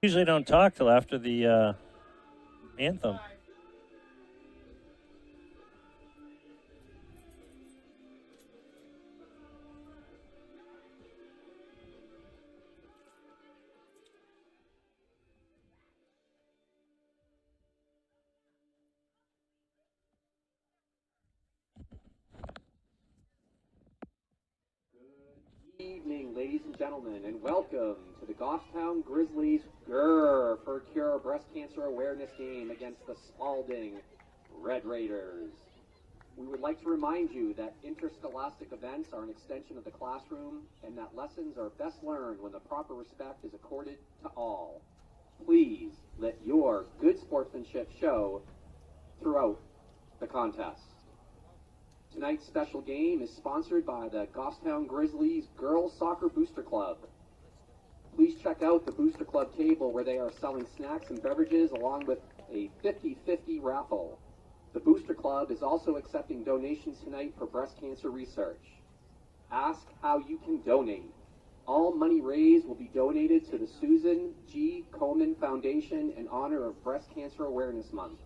Usually don't talk till after the anthem. Good evening, ladies and gentlemen, and welcome to the Goffstown Grizzlies GER for Cure Breast Cancer Awareness Game against the Spaulding Red Raiders. We would like to remind you that interscholastic events are an extension of the classroom and that lessons are best learned when the proper respect is accorded to all. Please let your good sportsmanship show throughout the contest. Tonight's special game is sponsored by the Goffstown Grizzlies Girls Soccer Booster Club. Please check out the Booster Club table where they are selling snacks and beverages along with a 50-50 raffle. The Booster Club is also accepting donations tonight for breast cancer research. Ask how you can donate. All money raised will be donated to the Susan G. Komen Foundation in honor of Breast Cancer Awareness Month.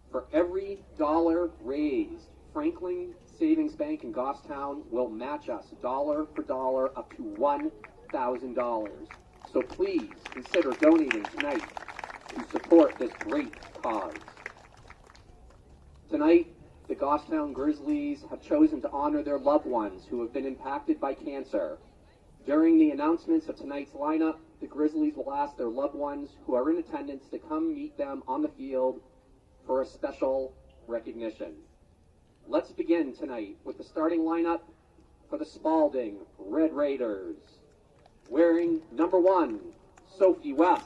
For every dollar raised, Franklin Savings Bank in Goffstown will match us dollar for dollar up to $1,000. So please consider donating tonight to support this great cause. Tonight, the Goffstown Grizzlies have chosen to honor their loved ones who have been impacted by cancer. During the announcements of tonight's lineup, the Grizzlies will ask their loved ones who are in attendance to come meet them on the field for a special recognition. Let's begin tonight with the starting lineup for the Spaulding Red Raiders. Wearing number 1, Sophie West.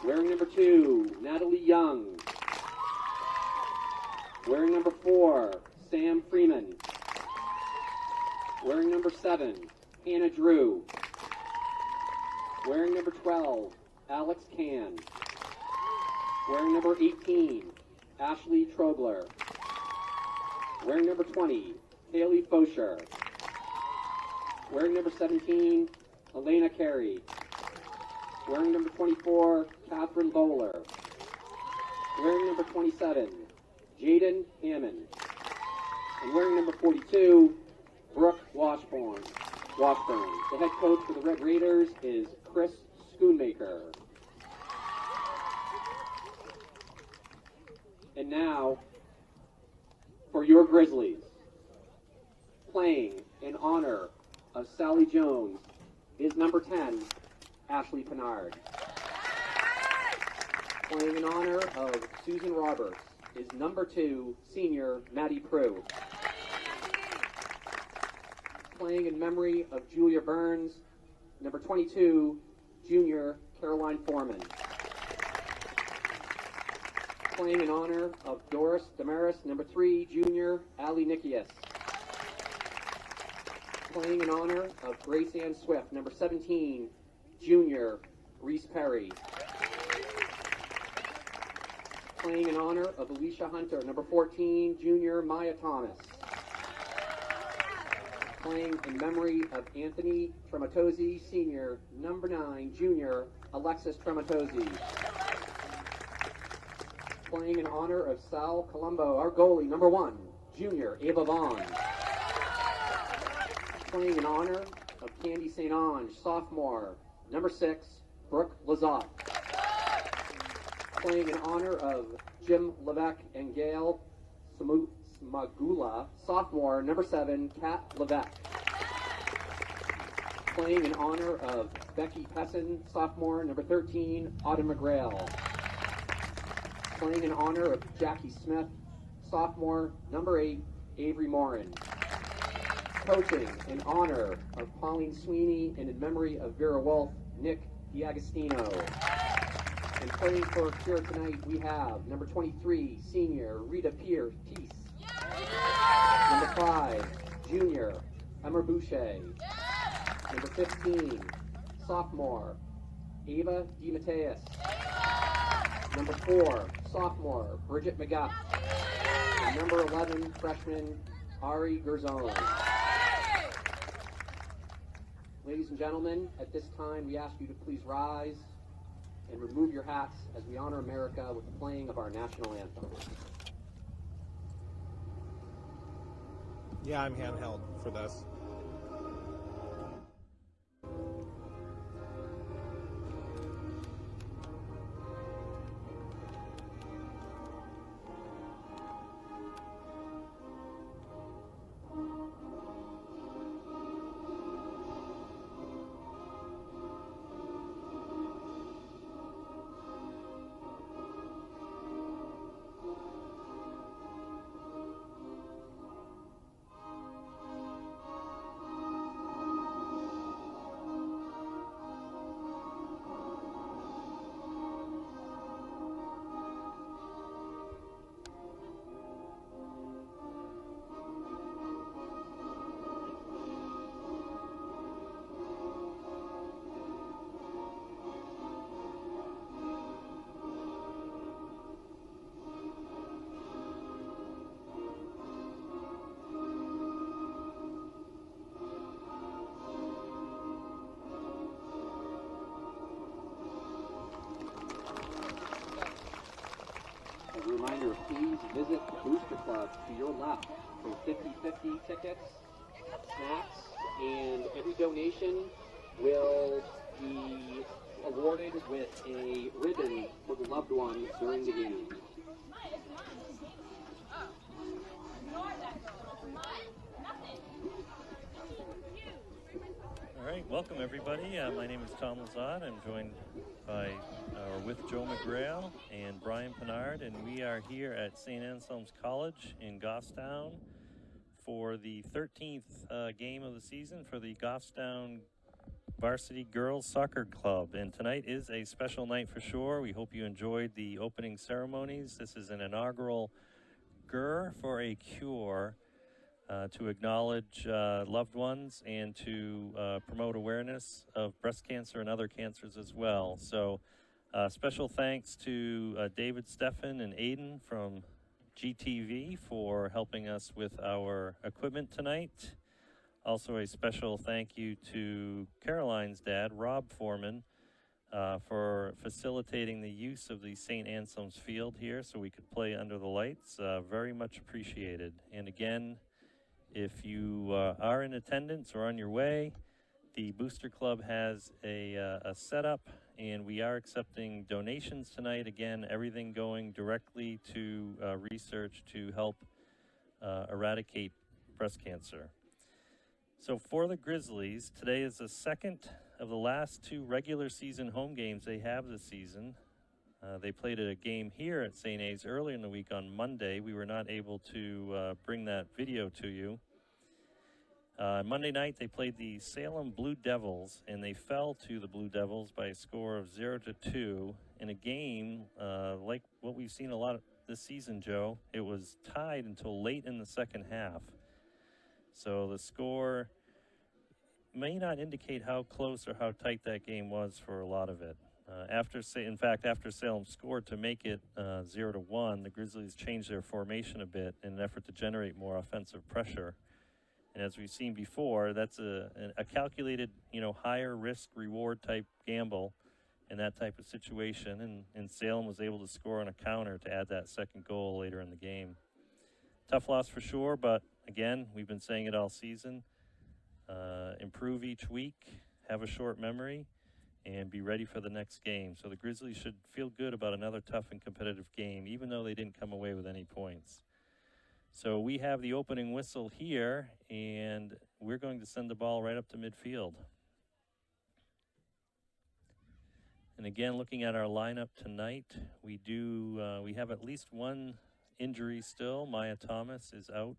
Wearing number 2, Natalie Young. Wearing number 4, Sam Freeman. Wearing number 7, Hannah Drew. Wearing number 12, Alex Can. Wearing number 18, Ashley Trogler. Wearing number 20, Haley Fosher. Wearing number 17, Elena Carey. Wearing number 24, Catherine Bowler. Wearing number 27, Jaden Hammond. And wearing number 42, Brooke Washburn. The head coach for the Red Raiders is Chris Schoonmaker. And now, for your Grizzlies, playing in honor of Sally Jones is number 10, Ashley Pinard. Playing in honor of Susan Roberts is number 2, senior Maddie Prue. Playing in memory of Julia Burns, number 22, junior Caroline Foreman. Playing in honor of Doris Damaris, number 3, junior Ali Nikias. Playing in honor of Grace Ann Swift, number 17, junior Reese Perry. Playing in honor of Alicia Hunter, number 14, junior Maya Thomas. Playing in memory of Anthony Trematozzi, senior, number 9, junior Alexis Trematozzi. Playing in honor of Sal Colombo, our goalie, number 1, junior Ava Vaughn. Playing in honor of Candy St. Ange, sophomore, number 6, Brooke Lazat. Playing in honor of Jim Levesque and Gail Smagula, sophomore, number 7, Kat Levesque. Playing in honor of Becky Pesson, sophomore, number 13, Autumn McGrail. Playing in honor of Jackie Smith, sophomore, number 8, Avery Morin. Coaching in honor of Pauline Sweeney and in memory of Vera Wolf, Nick D'Agostino. And playing for Cure tonight, we have number 23, senior Rita Peace. Number 5, junior Emma Boucher. Number 15, sophomore Ava DeMatteis. Number 4, sophomore Bridget McGuff. And number 11, freshman Ari Gerzon. Ladies and gentlemen, at this time we ask you to please rise and remove your hats as we honor America with the playing of our national anthem. Yeah, I'm handheld for this. As a reminder, please visit the Booster Club to your left for 50/50 tickets, snacks, and every donation will be awarded with a ribbon for the loved one during the game. All right, welcome everybody. My name is Tom Lazat. I'm joined by with Joe McGrail and Brian Pinard, and we are here at St. Anselm's College in Goffstown for the 13th game of the season for the Goffstown Varsity Girls Soccer Club. And tonight is a special night for sure. We hope you enjoyed the opening ceremonies. This is an inaugural GER for a Cure to acknowledge loved ones and to promote awareness of breast cancer and other cancers as well. So special thanks to David, Stefan, and Aiden from GTV for helping us with our equipment tonight. Also a special thank you to Caroline's dad, Rob Foreman, for facilitating the use of the St. Anselm's field here so we could play under the lights. Very much appreciated. And again, if you are in attendance or on your way, the Booster Club has a setup, and we are accepting donations tonight. Again, everything going directly to research to help eradicate breast cancer. So for the Grizzlies, today is the second of the last two regular season home games they have this season. They played a game here at St. A's earlier in the week on Monday. We were not able to bring that video to you. Monday night, they played the Salem Blue Devils, and they fell to the Blue Devils by a score of 0-2 in a game like what we've seen a lot of this season, Joe. It was tied until late in the second half. So the score may not indicate how close or how tight that game was for a lot of it. After Salem scored to make it 0-1, the Grizzlies changed their formation a bit in an effort to generate more offensive pressure. And as we've seen before, that's a calculated, higher risk reward type gamble in that type of situation. And Salem was able to score on a counter to add that second goal later in the game. Tough loss for sure, but again, we've been saying it all season. Improve each week, have a short memory, and be ready for the next game. So the Grizzlies should feel good about another tough and competitive game, even though they didn't come away with any points. So we have the opening whistle here, and we're going to send the ball right up to midfield. And again, looking at our lineup tonight, we have at least one injury still. Maya Thomas is out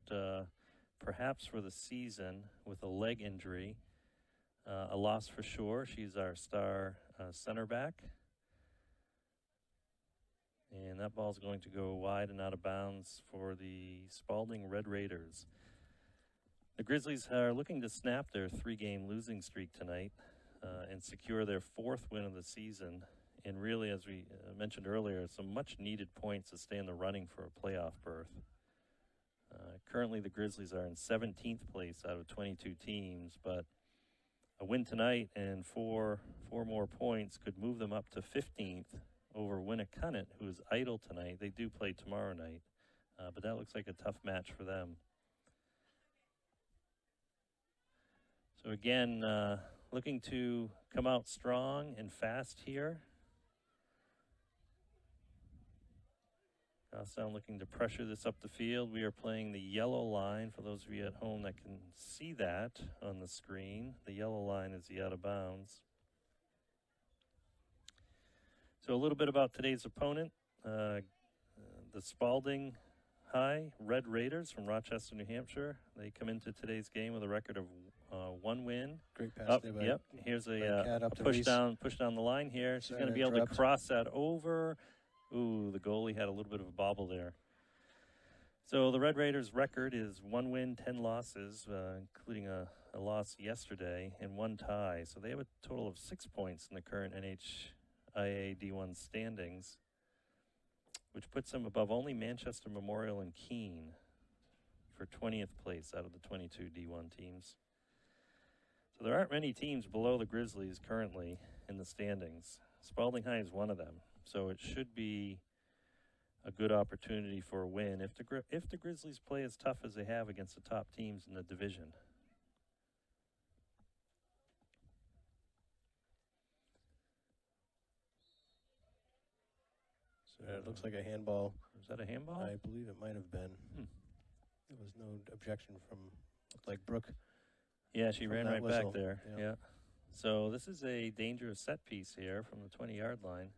perhaps for the season with a leg injury. A loss for sure. She's our star center back. And that ball's going to go wide and out of bounds for the Spaulding Red Raiders. The Grizzlies are looking to snap their 3-game losing streak tonight and secure their 4th win of the season. And really, as we mentioned earlier, some much needed points to stay in the running for a playoff berth. Currently, the Grizzlies are in 17th place out of 22 teams, but a win tonight and four more points could move them up to 15th over Winnicott, who is idle tonight. They do play tomorrow night, but that looks like a tough match for them. So again, looking to come out strong and fast here. Goffstown looking to pressure this up the field. We are playing the yellow line. For those of you at home that can see that on the screen, the yellow line is the out of bounds. So a little bit about today's opponent. The Spaulding High Red Raiders from Rochester, New Hampshire. They come into today's game with a record of 1 win. Great pass. Yep. Here's a push down the line here. She's going to be able to cross that over. Ooh, the goalie had a little bit of a bobble there. So the Red Raiders' record is 1 win, 10 losses, including a loss yesterday and 1 tie. So they have a total of 6 points in the current NHIA D1 standings, which puts them above only Manchester Memorial and Keene for 20th place out of the 22 D1 teams. So there aren't many teams below the Grizzlies currently in the standings. Spaulding High is one of them. So it should be a good opportunity for a win if the Grizzlies play as tough as they have against the top teams in the division. So it looks like a handball. Is that a handball? I believe it might have been. There was no objection from, looked like Brooke. Yeah, she ran right whistle. back there. Yeah. So this is a dangerous set piece here from the 20-yard line.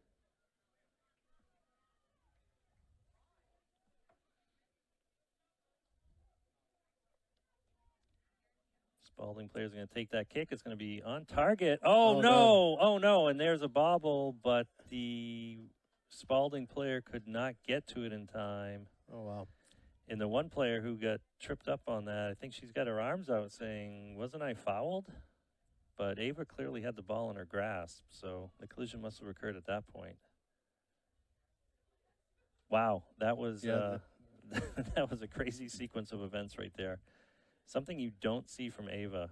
Spaulding players are going to take that kick. It's going to be on target. Oh, no. Oh, no. And there's a bobble, but the Spaulding player could not get to it in time. Oh, wow. And the one player who got tripped up on that, I think she's got her arms out saying, wasn't I fouled? But Ava clearly had the ball in her grasp, so the collision must have occurred at that point. Wow, that was that was a crazy sequence of events right there. Something you don't see from Ava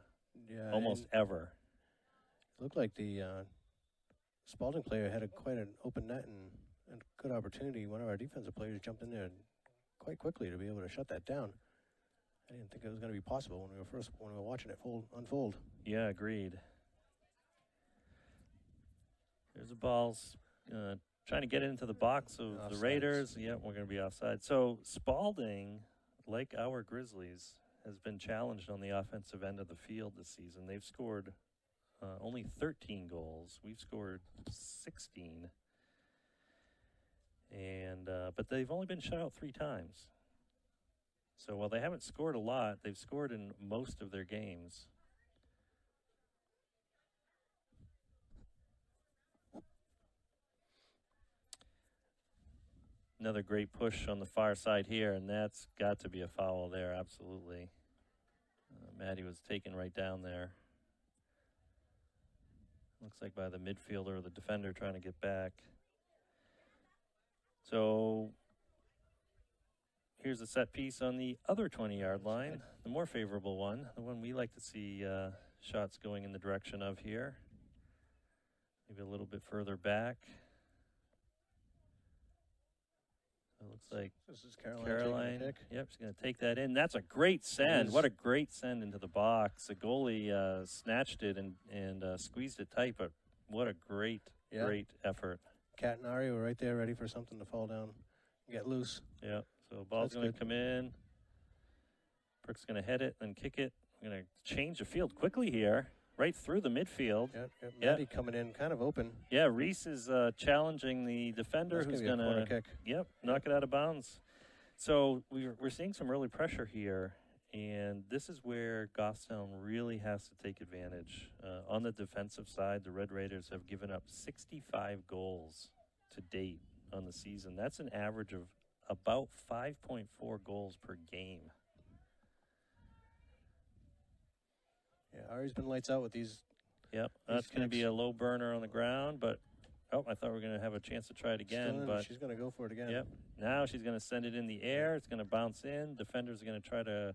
almost ever. It looked like the Spaulding player had quite an open net and good opportunity. One of our defensive players jumped in there quite quickly to be able to shut that down. I didn't think it was going to be possible when we were watching it unfold. Yeah, agreed. There's the balls trying to get into the box of the Raiders. Yeah, we're going to be offside. So Spaulding, like our Grizzlies, has been challenged on the offensive end of the field this season. They've scored only 13 goals. We've scored 16. And but they've only been shut out 3 times. So while they haven't scored a lot, they've scored in most of their games. Another great push on the far side here, and that's got to be a foul there, absolutely. Maddie was taken right down there. Looks like by the midfielder or the defender trying to get back. So here's a set piece on the other 20-yard line, the more favorable one, the one we like to see shots going in the direction of here. Maybe a little bit further back. It looks like this is Caroline. Yep, she's going to take that in. That's a great send. What a great send into the box. The goalie snatched it and squeezed it tight, but what a great effort. Kat and Ari were right there ready for something to fall down, get loose. Yeah, so the ball's going to come in. Brooke's going to head it and kick it. We're going to change the field quickly here, right through the midfield. Yep. Maddie coming in kind of open. Yeah, Reese is challenging the defender who's going to knock it out of bounds. So we're seeing some early pressure here, and this is where Goffstown really has to take advantage. On the defensive side, the Red Raiders have given up 65 goals to date on the season. That's an average of about 5.4 goals per game. Yeah, Ari's been lights out with these. Yep, that's going to be a low burner on the ground, but I thought we were going to have a chance to try it again. But she's going to go for it again. Yep, now she's going to send it in the air. It's going to bounce in. Defenders are going to try to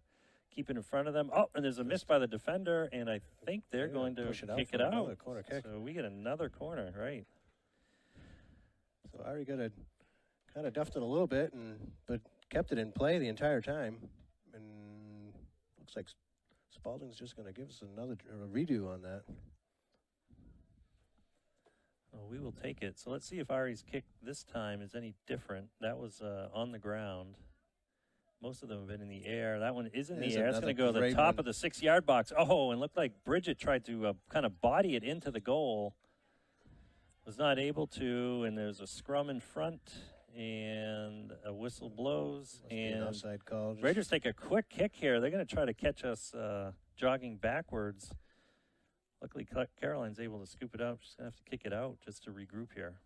keep it in front of them. Oh, and there's a miss by the defender, and I think they're going to push it out kick for it out. another corner kick. So we get another corner, right? So Ari got it, kind of duffed it a little bit, but kept it in play the entire time. And looks like Spaulding's just going to give us a redo on that. Well, we will take it. So let's see if Ari's kick this time is any different. That was on the ground. Most of them have been in the air. That one is in the air. It's going to go to the top of the 6-yard box. Oh, and looked like Bridget tried to kind of body it into the goal. Was not able to, and there's a scrum in front, and a whistle blows. And offside call. Raiders take a quick kick here. They're going to try to catch us jogging backwards. Luckily, Caroline's able to scoop it up. She's going to have to kick it out just to regroup here.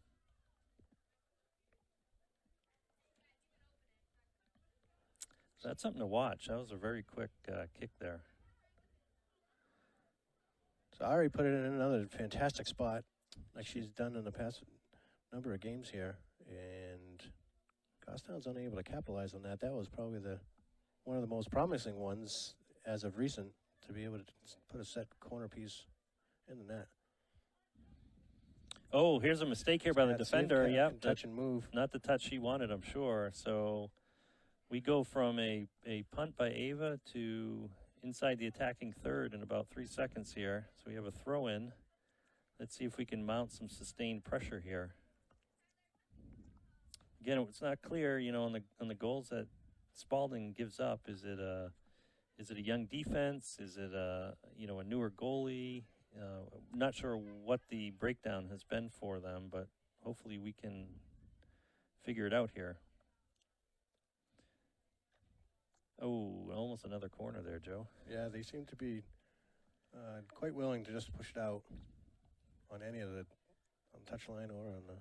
So that's something to watch. That was a very quick kick there. So Ari put it in another fantastic spot, like she's done in the past number of games here. And Goffstown's unable to capitalize on that. That was probably one of the most promising ones as of recent, to be able to put a set corner piece in the net. Oh, here's a mistake here by the defender. Yep, touch and move. Not the touch she wanted, I'm sure. So we go from a punt by Ava to inside the attacking third in about 3 seconds here. So we have a throw in. Let's see if we can mount some sustained pressure here. Again, it's not clear, on the goals that Spaulding gives up. Is it a young defense? Is it a newer goalie? Not sure what the breakdown has been for them, but hopefully we can figure it out here. Oh, almost another corner there, Joe. Yeah, they seem to be quite willing to just push it out on any of the touchline or on the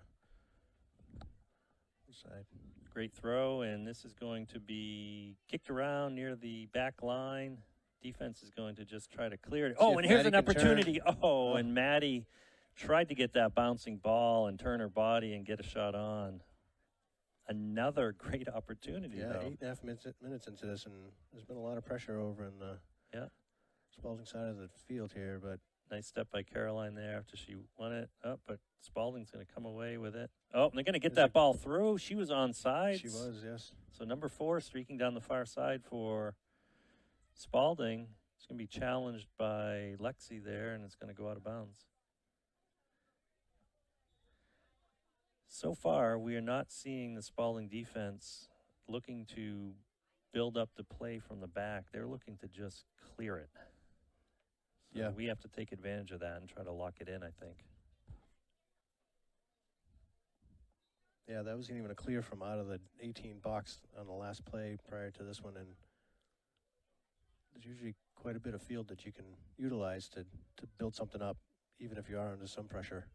side. Great throw, and this is going to be kicked around near the back line. Defense is going to just try to clear it. Oh, and here's an opportunity. Oh, and Maddie tried to get that bouncing ball and turn her body and get a shot on. Another great opportunity, though. 8.5 minutes into this, and there's been a lot of pressure over in the Spaulding side of the field here, but nice step by Caroline there after she won it. Oh, but Spaulding's going to come away with it. Oh, and they're going to get that ball through. She was onside. She was, yes. So number 4 streaking down the far side for Spaulding. It's going to be challenged by Lexi there, and it's going to go out of bounds. So far, we are not seeing the Spaulding defense looking to build up the play from the back. They're looking to just clear it. So we have to take advantage of that and try to lock it in, I think. Yeah, that wasn't even a clear from out of the 18 box on the last play prior to this one, and there's usually quite a bit of field that you can utilize to build something up, even if you are under some pressure.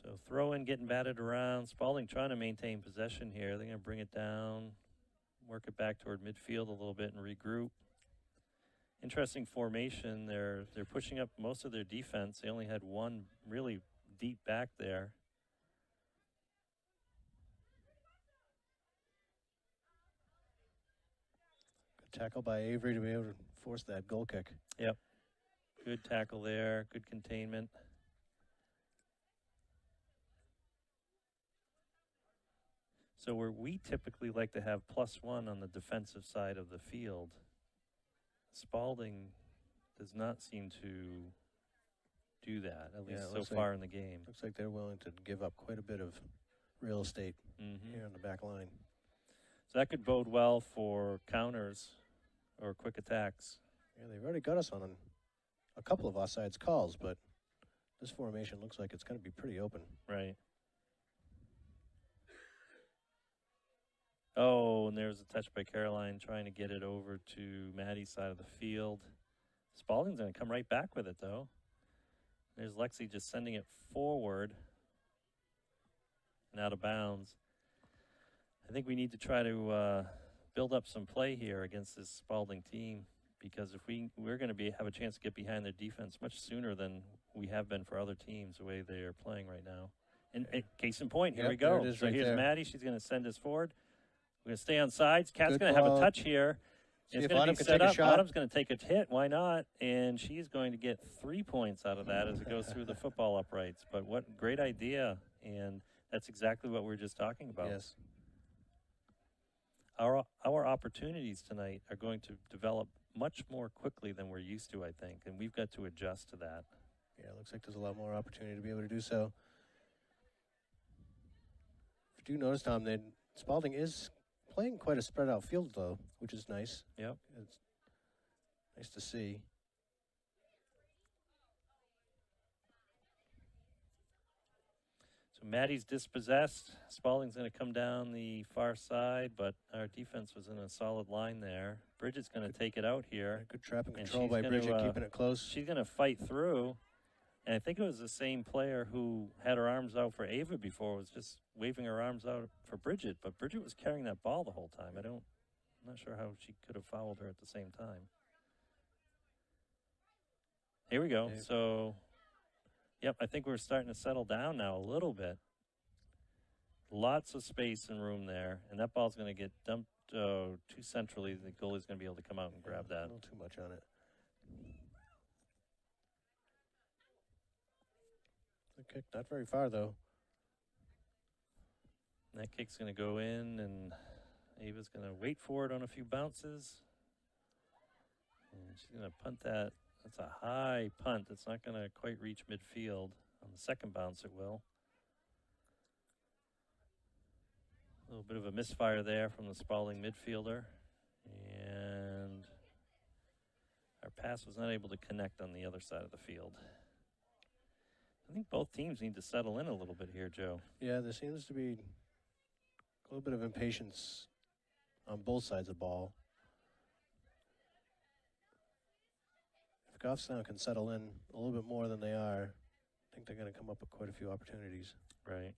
So throw in, getting batted around. Spaulding trying to maintain possession here. They're going to bring it down, work it back toward midfield a little bit and regroup. Interesting formation. They're pushing up most of their defense. They only had one really deep back there. Good tackle by Avery to be able to force that goal kick. Yep. Good tackle there. Good containment. So where we typically like to have +1 on the defensive side of the field, Spaulding does not seem to do that, at least so far in the game. Looks like they're willing to give up quite a bit of real estate here on the back line. So that could bode well for counters or quick attacks. Yeah, they've already got us on a couple of offsides calls, but this formation looks like it's going to be pretty open. Right. Oh, and there's a touch by Caroline trying to get it over to Maddie's side of the field. Spaulding's going to come right back with it, though. There's Lexi just sending it forward and out of bounds. I think we need to try to build up some play here against this Spaulding team, because if we're going to have a chance to get behind their defense much sooner than we have been for other teams, the way they are playing right now. And case in point, here we go. So here's Maddie. She's going to send us forward. We're going to stay on sides. Cat's going to have a touch here. See It's if going to Autumn be can set take a up. shot. Autumn's going to take a hit. Why not? And she's going to get 3 points out of that as it goes through the football uprights. But what great idea. And that's exactly what we were just talking about. Yes. Our opportunities tonight are going to develop much more quickly than we're used to, I think. And we've got to adjust to that. Yeah, it looks like there's a lot more opportunity to be able to do so. If you do notice, Tom, that Spaulding is playing quite a spread out field, though, which is nice. Yep. It's nice to see. So Maddie's dispossessed. Spaulding's going to come down the far side, but our defense was in a solid line there. Bridget's going to take it out here. Good trap and And control she's by gonna, Bridget, keeping it close. She's going to fight through. And I think it was the same player who had her arms out for Ava before, was just waving her arms out for Bridget. But Bridget was carrying that ball the whole time. I'm not sure how she could have fouled her at the same time. Here we go. Okay. So, yep, I think we're starting to settle down now a little bit. Lots of space and room there. And that ball's going to get dumped too centrally. The goalie's going to be able to come out and grab that. A little too much on it. The kick, not very far, though. And that kick's going to go in, and Ava's going to wait for it on a few bounces. And she's going to punt that. That's a high punt. It's not going to quite reach midfield. On the second bounce, it will. A little bit of a misfire there from the Spaulding midfielder. And our pass was not able to connect on the other side of the field. I think both teams need to settle in a little bit here, Joe. Yeah, there seems to be a little bit of impatience on both sides of the ball. If Goffstown can settle in a little bit more than they are, I think they're going to come up with quite a few opportunities. Right.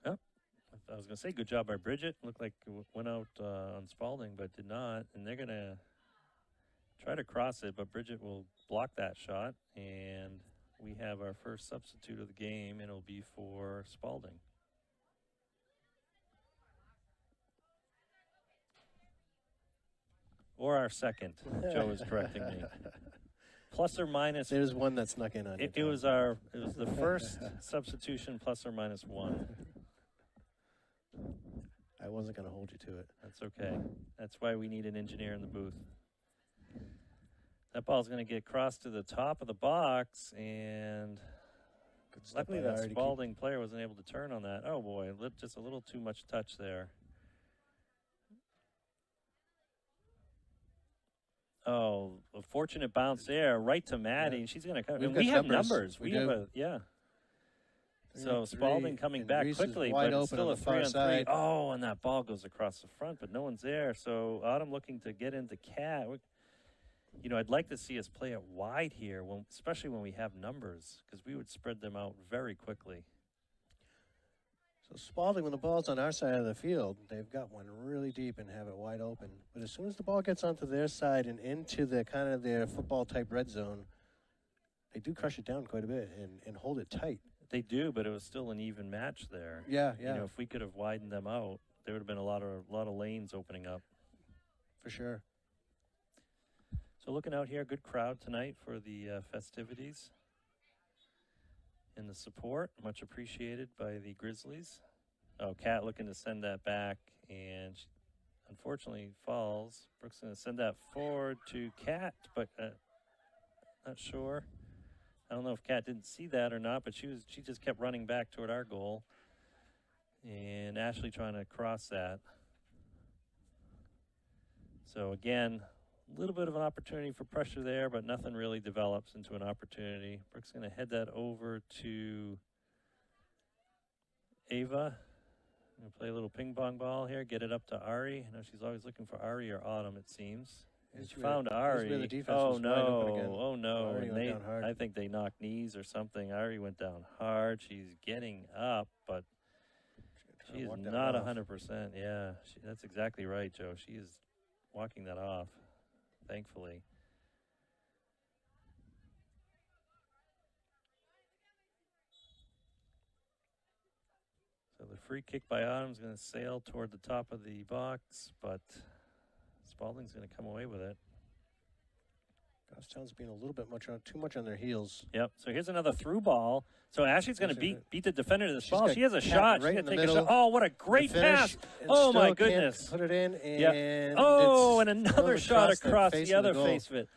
Yep. I was going to say good job by Bridget. Looked like it went out on Spaulding, but did not. And they're going to try to cross it, but Bridget will block that shot. And we have our first substitute of the game, and it'll be for Spaulding. Or our second. Joe is correcting me. Plus or minus. There's one that snuck in on you. It was the first substitution plus or minus 1. I wasn't going to hold you to it. That's okay. That's why we need an engineer in the booth. That ball's going to get crossed to the top of the box, and luckily that Spaulding player wasn't able to turn on that. Oh boy, just a little too much touch there. Oh, a fortunate bounce there, right to Maddie, and she's going to come. And we have numbers. We have yeah. So Spaulding coming back quickly, but it's still a 3-on-3. Oh, and that ball goes across the front, but no one's there. So Autumn looking to get into Cat. You know, I'd like to see us play it wide here, especially when we have numbers, because we would spread them out very quickly. So Spaulding, when the ball's on our side of the field, they've got one really deep and have it wide open. But as soon as the ball gets onto their side and into the kind of their football-type red zone, they do crush it down quite a bit and hold it tight. They do, but it was still an even match there. Yeah, yeah. You know, if we could have widened them out, there would have been a lot of lanes opening up. For sure. So looking out here, good crowd tonight for the festivities. And the support, much appreciated by the Grizzlies. Oh, Kat looking to send that back, and she unfortunately falls. Brooke's going to send that forward to Kat, but not sure. I don't know if Kat didn't see that or not, but she just kept running back toward our goal. And Ashley trying to cross that. So again, a little bit of an opportunity for pressure there, but nothing really develops into an opportunity. Brooke's going to head that over to Ava. Going to play a little ping pong ball here, get it up to Ari. I know she's always looking for Ari or Autumn, it seems. And she found Ari. Oh no. And I think they knocked knees or something. Ari went down hard. She's getting up, but she is not 100%. Yeah, that's exactly right, Joe. She is walking that off. Thankfully. So the free kick by Autumn's going to sail toward the top of the box, but Spaulding's going to come away with it. Goffstown's being a little bit too much on their heels. Yep. So here's another through ball. So Ashley's going to beat the defender to this ball. got She has a Kat shot. right She's in going the to take a middle. shot. Oh, what a great pass. Oh, my goodness. Put it in, and Yep. Oh, and it's another thrown shot across face the of other goal. face of it.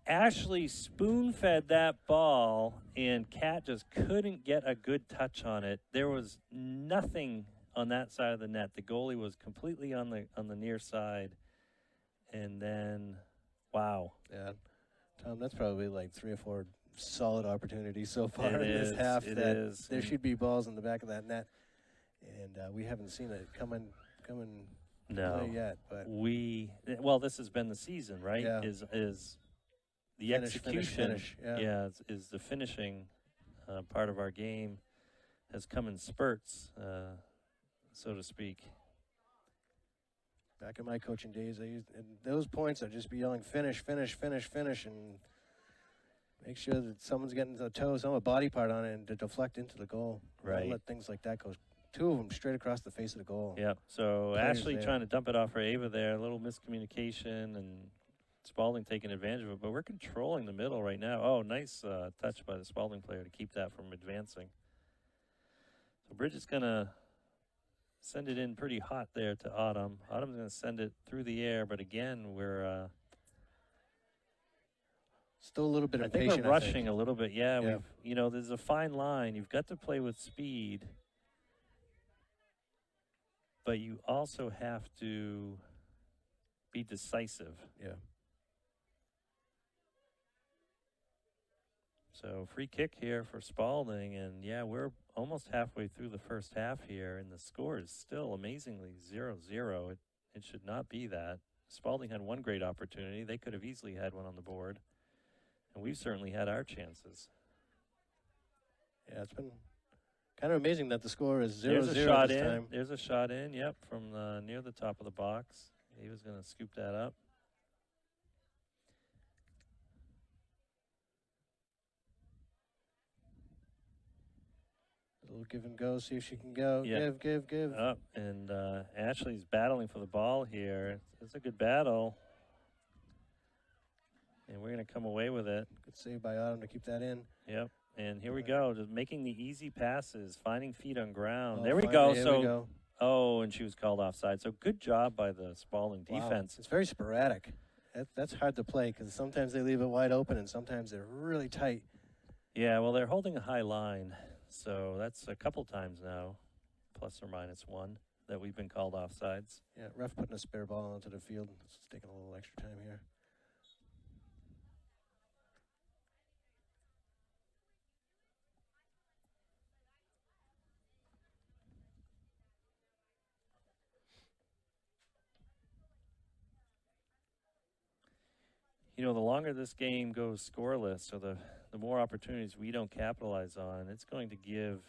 Ashley spoon-fed that ball, and Kat just couldn't get a good touch on it. There was nothing on that side of the net. The goalie was completely on the near side. And then, wow. Yeah. Tom, that's probably like 3 or 4 solid opportunities so far It in is, this half. it that is. There should be balls in the back of that net, and we haven't seen it coming No. yet. But well, this has been the season, right? Yeah. Is the Finish, execution? finish, yeah. Yeah, is the finishing part of our game has come in spurts, so to speak. Back in my coaching days, and those points, I'd just be yelling, finish, finish, finish, finish, and make sure that someone's getting the toe, some body part on it, and to deflect into the goal. Right. Don't let things like that go. 2 of them straight across the face of the goal. Yep. So Players Ashley there. trying to dump it off for Ava there, a little miscommunication, and Spaulding taking advantage of it. But we're controlling the middle right now. Oh, nice touch by the Spaulding player to keep that from advancing. So Bridget's going to send it in pretty hot there to Autumn. Autumn's going to send it through the air, but again, we're Still a little bit I impatient. think we're rushing a little bit. Yeah, Yeah. there's a fine line. You've got to play with speed, but you also have to be decisive. Yeah. So free kick here for Spaulding, and yeah, we're almost halfway through the first half here, and the score is still amazingly 0-0. It should not be that. Spaulding had one great opportunity. They could have easily had one on the board, and we've certainly had our chances. Yeah, it's been kind of amazing that the score is 0-0 There's a shot this in. time. There's a shot in, yep, from near the top of the box. He was going to scoop that up. A little give and go, see if she can go. Yeah. Give. Up, and Ashley's battling for the ball here. It's a good battle. And we're going to come away with it. Good save by Autumn to keep that in. Yep. And here we go, just making the easy passes, finding feet on ground. Oh, there we finally, go. there So, we go. oh, and she was called offside. So good job by the Spaulding Wow. defense. It's very sporadic. That's hard to play because sometimes they leave it wide open and sometimes they're really tight. Yeah, well, they're holding a high line. So that's a couple times now, plus or minus 1, that we've been called offsides. Yeah, ref putting a spare ball onto the field. It's taking a little extra time here. You know, the longer this game goes scoreless, or the more opportunities we don't capitalize on, it's going to give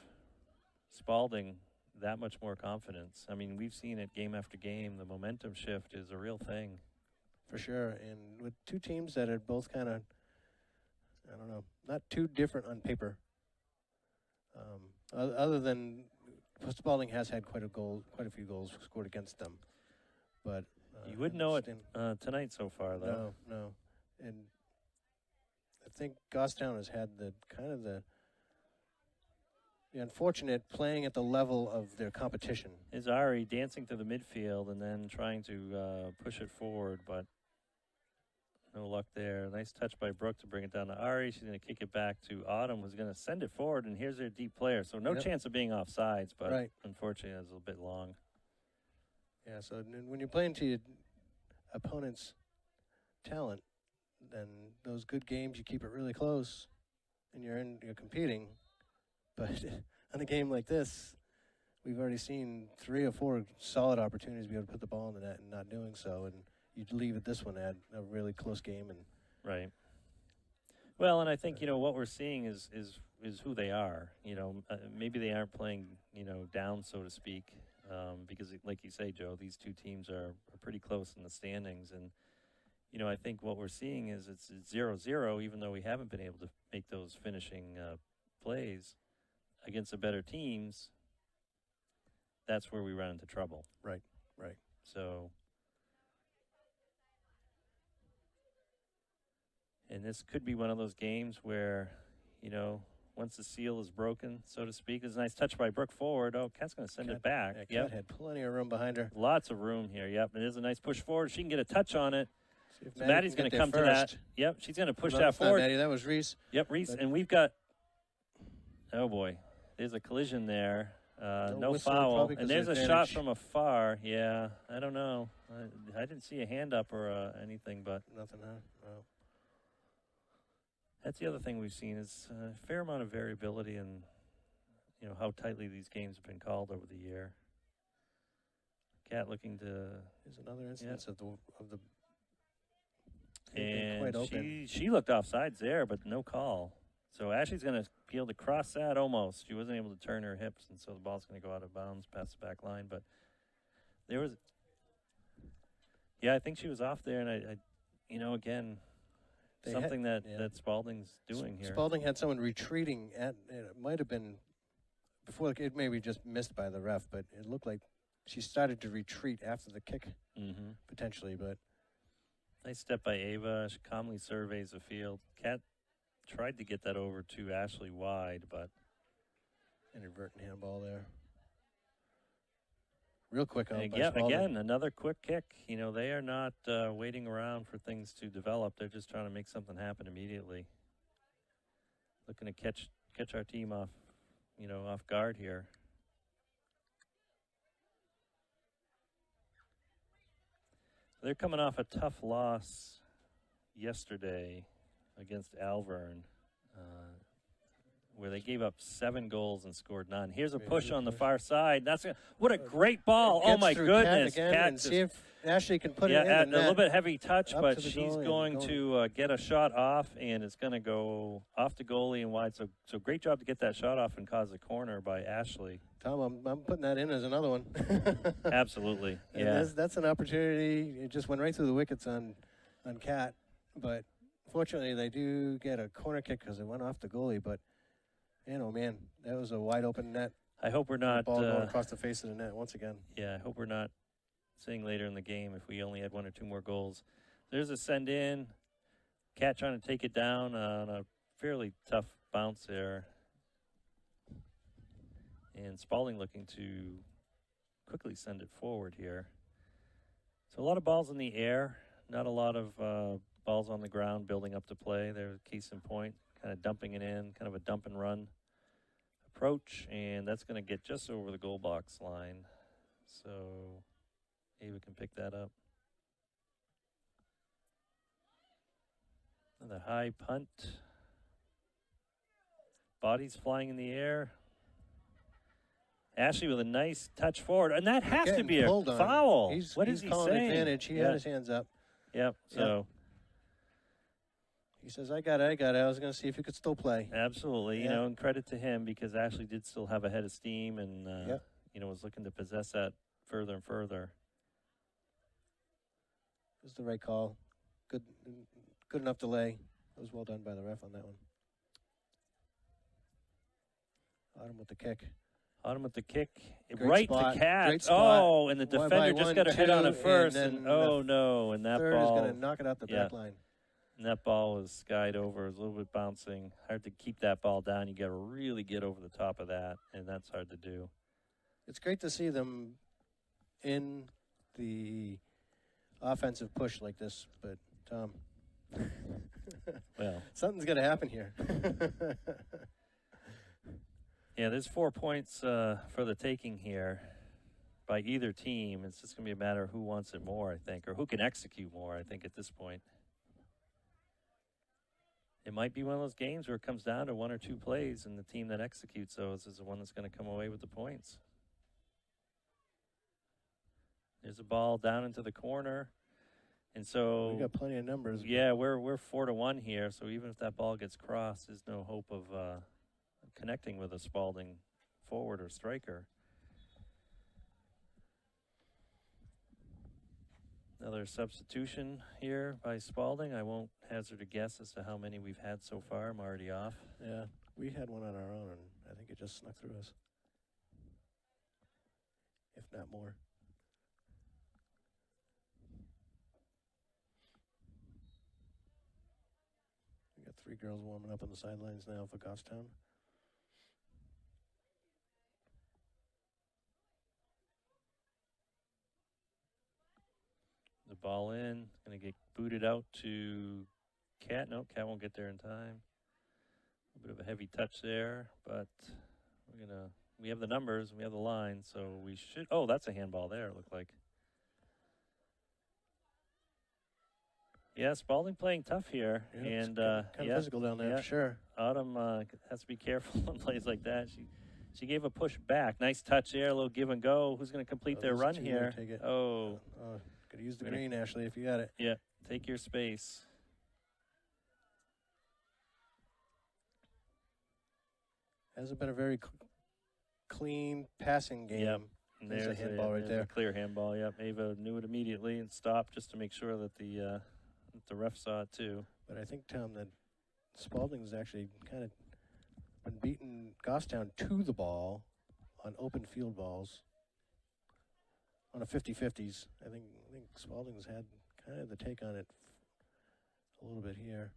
Spaulding that much more confidence. I mean, we've seen it game after game. The momentum shift is a real thing. For sure. And with 2 teams that are both kind of, I don't know, not too different on paper. Other than Spaulding has had quite a few goals scored against them. But You wouldn't know it tonight so far, though. No. And I think Goffstown has had the unfortunate playing at the level of their competition. Is Ari dancing to the midfield and then trying to push it forward, but no luck there. Nice touch by Brooke to bring it down to Ari. She's going to kick it back to Autumn, who's going to send it forward, and here's their deep player. So no chance of being offsides, but unfortunately it's a bit long. Yeah, so when you're playing to your opponent's talent, then those good games, you keep it really close, and you're competing. But on a game like this, we've already seen 3 or 4 solid opportunities to be able to put the ball in the net and not doing so. And you'd leave it this one at a really close game. And right. Well, and I think, what we're seeing is who they are. Maybe they aren't playing, down, so to speak, because like you say, Joe, these 2 teams are pretty close in the standings. And, I think what we're seeing is it's 0-0, even though we haven't been able to make those finishing plays against the better teams. that's where we run into trouble. Right, right. So, and this could be one of those games where, you know, once the seal is broken, so to speak, it's a nice touch by Brooke forward. Oh, Kat's going to send it back. Yeah, Kat had plenty of room behind her. Lots of room here. Yep, it is a nice push forward. She can get a touch on it. So Maddie's going to come to that. Yep, she's going to push that forward. Maddie, that was Reese. Yep, Reese. And we've got, oh boy, there's a collision there. No foul. And there's a shot from afar. Yeah, I don't know. I didn't see a hand up or anything, but. Nothing, huh? Well. That's the other thing we've seen is a fair amount of variability in, you know, how tightly these games have been called over the year. Kat looking to. There's another instance of the. And quite open. she looked offsides there, but no call. So Ashley's going to be able to cross that almost. She wasn't able to turn her hips, and so the ball's going to go out of bounds past the back line. But there was. Yeah, I think she was off there, and I you know, again. Something that Spaulding's doing here. Spaulding had someone retreating at, it might have been before, it maybe just missed by the ref, but it looked like she started to retreat after the kick, potentially. But nice step by Ava. She calmly surveys the field. Kat tried to get that over to Ashley wide, but inadvertent handball there. Real quick out by yeah, Spaulding. again, another quick kick. You know, they are not waiting around for things to develop. They're just trying to make something happen immediately. Looking to catch our team off, you know, off guard here. They're coming off a tough loss yesterday against Alvern, where they gave up 7 goals and scored none. Here's a push on the far side. What a great ball! Oh my goodness! Kat and see if Ashley can put it in. Yeah, a little bit heavy touch, but she's goalie going to get a shot off, and it's going to go off the goalie and wide. So great job to get that shot off and cause a corner by Ashley. Tom, I'm putting that in as another one. Absolutely, yeah. That's an opportunity. It just went right through the wickets on Kat, but fortunately they do get a corner kick because it went off the goalie, but. Man, oh man, that was a wide open net. I hope we're not ball going across the face of the net once again. Yeah, I hope we're not seeing later in the game if we only had 1 or 2 more goals. There's a send in. Kat trying to take it down on a fairly tough bounce there. And Spaulding looking to quickly send it forward here. So a lot of balls in the air, not a lot of balls on the ground building up to play. There's case in point, kind of dumping it in, kind of a dump and run approach, and that's going to get just over the goal box line. So Ava can pick that up. Another high punt. Bodies flying in the air. Ashley with a nice touch forward, and that has to be a foul. What is he saying? Advantage. He had his hands up. Yep. So he says, I got it. I was going to see if he could still play. Absolutely. You know, and credit to him because Ashley did still have a head of steam and, you know, was looking to possess that further and further. It was the right call. Good enough delay. It was well done by the ref on that one. Autumn with the kick. Autumn with the kick. Great right spot. to Kat. Great spot. Oh, and the defender just got a hit on it first. And oh, no. And that third ball. is going to knock it out the back line. And that ball was skied over. It was a little bit bouncing. Hard to keep that ball down. You got to really get over the top of that, and that's hard to do. It's great to see them in the offensive push like this, but Tom, well, something's going to happen here. Yeah, there's 4 points for the taking here by either team. It's just going to be a matter of who wants it more, I think, or who can execute more, I think, at this point. It might be one of those games where it comes down to 1 or 2 plays, and the team that executes those is the one that's going to come away with the points. There's a ball down into the corner, and so we got plenty of numbers. Yeah, we're 4-1 here. So even if that ball gets crossed, there's no hope of connecting with a Spaulding forward or striker. Another substitution here by Spaulding. I won't hazard a guess as to how many we've had so far. I'm already off. Yeah, we had one on our own, and I think it just snuck through us. if not more. We got 3 girls warming up on the sidelines now for Goffstown. The ball in, going to get booted out to Cat. No, Cat won't get there in time. A bit of a heavy touch there, but we have the numbers, we have the line, so we should. Oh, that's a handball there. It looked like. Yeah, Spaulding playing tough here, Yeah, and kind of physical down there for sure. Autumn has to be careful on plays like that. She gave a push back. Nice touch there, a little give and go. Who's going to complete their run here? Take it. Oh. Could use the green, Ashley, if you got it. Yeah, take your space. Hasn't been a very clean passing game. Yep. And there's a handball right there. A clear handball, yep. Ava knew it immediately and stopped just to make sure that the ref saw it too. But I think, Tom, that Spaulding's actually kind of been beating Goffstown to the ball on open field balls on a 50-50s. I think Spaulding's had kind of the take on it a little bit here.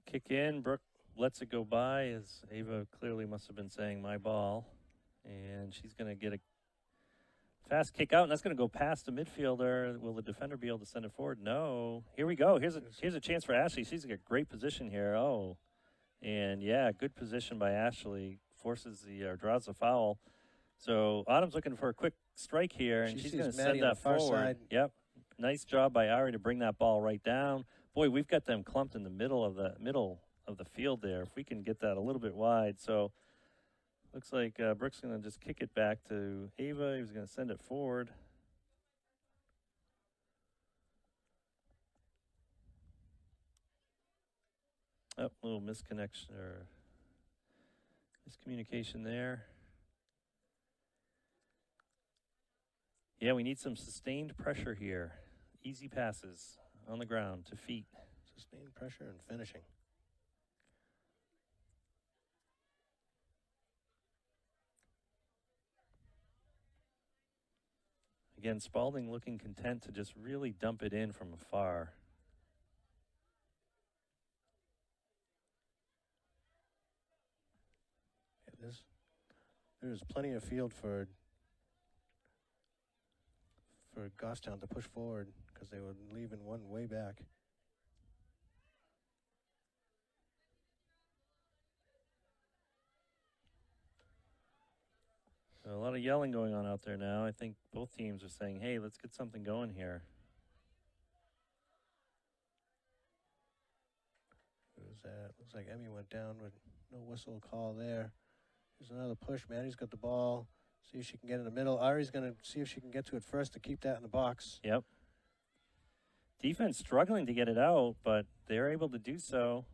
Kick in, Brooke lets it go by, as Ava clearly must have been saying my ball. And she's going to get a fast kick out, and that's going to go past the midfielder. Will the defender be able to send it forward? No. Here we go. Here's a chance for Ashley. She's got great position here. Oh. And, yeah, good position by Ashley. Forces or draws the foul. So Autumn's looking for a quick strike here, and she's going to send that forward. Side. Yep. Nice job by Ari to bring that ball right down. Boy, we've got them clumped in the middle of the field there. If we can get that a little bit wide. So looks like Brooke's going to just kick it back to Ava. He was going to send it forward. Oh, a little misconnection or miscommunication there. Yeah, we need some sustained pressure here. Easy passes on the ground to feet. Sustained pressure and finishing. Again, Spaulding looking content to just really dump it in from afar. Yeah, there's plenty of field for Goffstown to push forward because they were leaving one way back. A lot of yelling going on out there now. I think both teams are saying, hey, let's get something going here. Who was that? Looks like Emmy went down with no whistle call there. There's another push. Maddie's got the ball. See if she can get in the middle. Ari's going to see if she can get to it first to keep that in the box. Yep. Defense struggling to get it out, but they're able to do so.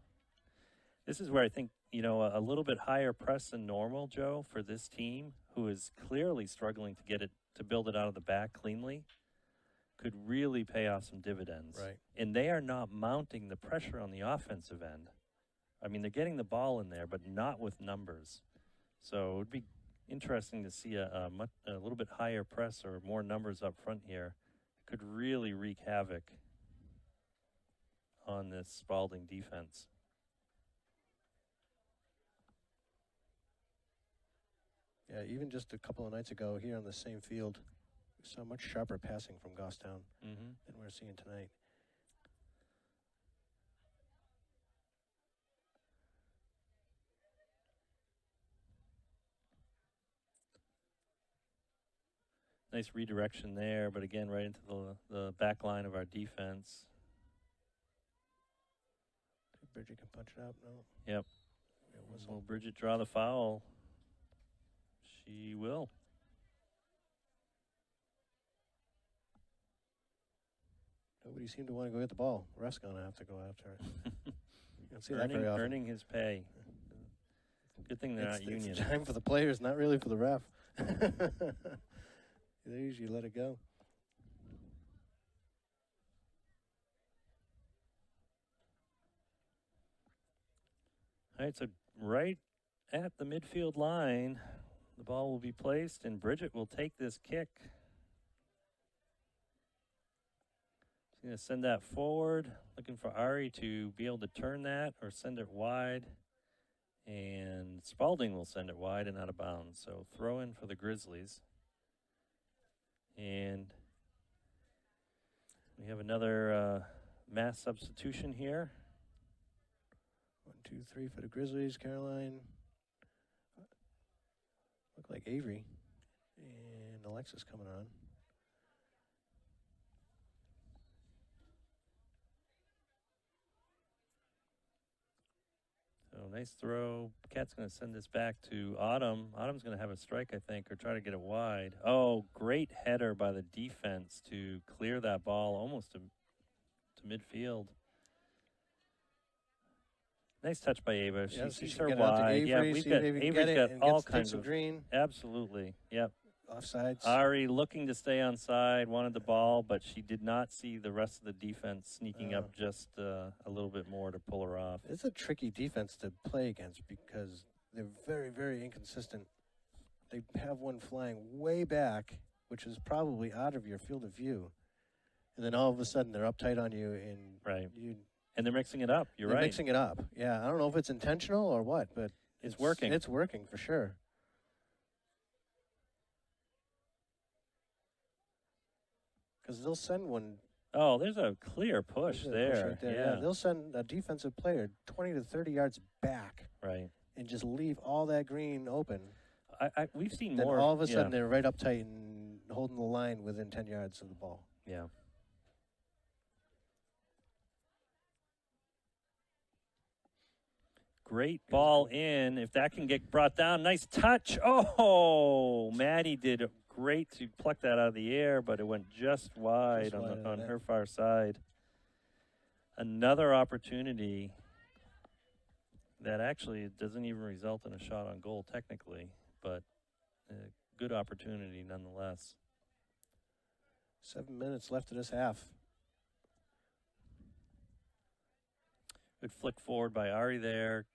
This is where I think, a little bit higher press than normal, Joe, for this team, who is clearly struggling to get it, to build it out of the back cleanly, could really pay off some dividends. Right. And they are not mounting the pressure on the offensive end. I mean, they're getting the ball in there, but not with numbers. So it would be interesting to see a little bit higher press or more numbers up front here. It could really wreak havoc on this Spaulding defense. Yeah, even just a couple of nights ago here on the same field, we saw much sharper passing from Goffstown than we're seeing tonight. Nice redirection there, but again, right into the back line of our defense. Bridget can punch it up, no? Yep. Will Bridget draw the foul? She will. Nobody seemed to want to go get the ball. Ref's going to have to go after it. You don't see that very often. Earning his pay. Good thing they're not union. It's time for the players, not really for the ref. They usually let it go. All right, so right at the midfield line. The ball will be placed, and Bridget will take this kick. She's going to send that forward, looking for Ari to be able to turn that or send it wide. And Spaulding will send it wide and out of bounds. So throw in for the Grizzlies. And we have another mass substitution here. 1, 2, 3 for the Grizzlies. Caroline. Look like Avery. And Alexis coming on. So nice throw. Cat's going to send this back to Autumn. Autumn's going to have a strike, I think, or try to get it wide. Oh, great header by the defense to clear that ball almost to midfield. Nice touch by Ava. She sees her wide. Yeah, we've got Avery's got all kinds of green. Absolutely. Yep. Offsides. Ari looking to stay on side, wanted the ball, but she did not see the rest of the defense sneaking up just a little bit more to pull her off. It's a tricky defense to play against because they're very, very inconsistent. They have one flying way back, which is probably out of your field of view. And then all of a sudden they're uptight on you, and and they're mixing it up. You're right. They're mixing it up. Yeah, I don't know if it's intentional or what, but it's working. It's working for sure. Because they'll send one. Oh, there's a clear push there. Right there. Yeah, they'll send a defensive player 20 to 30 yards back. Right. And just leave all that green open. We've seen then more. All of a sudden they're right uptight and holding the line within 10 yards of the ball. Yeah. Great ball in. If that can get brought down, nice touch. Oh, Maddie did great to pluck that out of the air, but it went just wide on her far side. Another opportunity that actually doesn't even result in a shot on goal technically, but a good opportunity nonetheless. 7 minutes left of this half. Good flick forward by Ari there.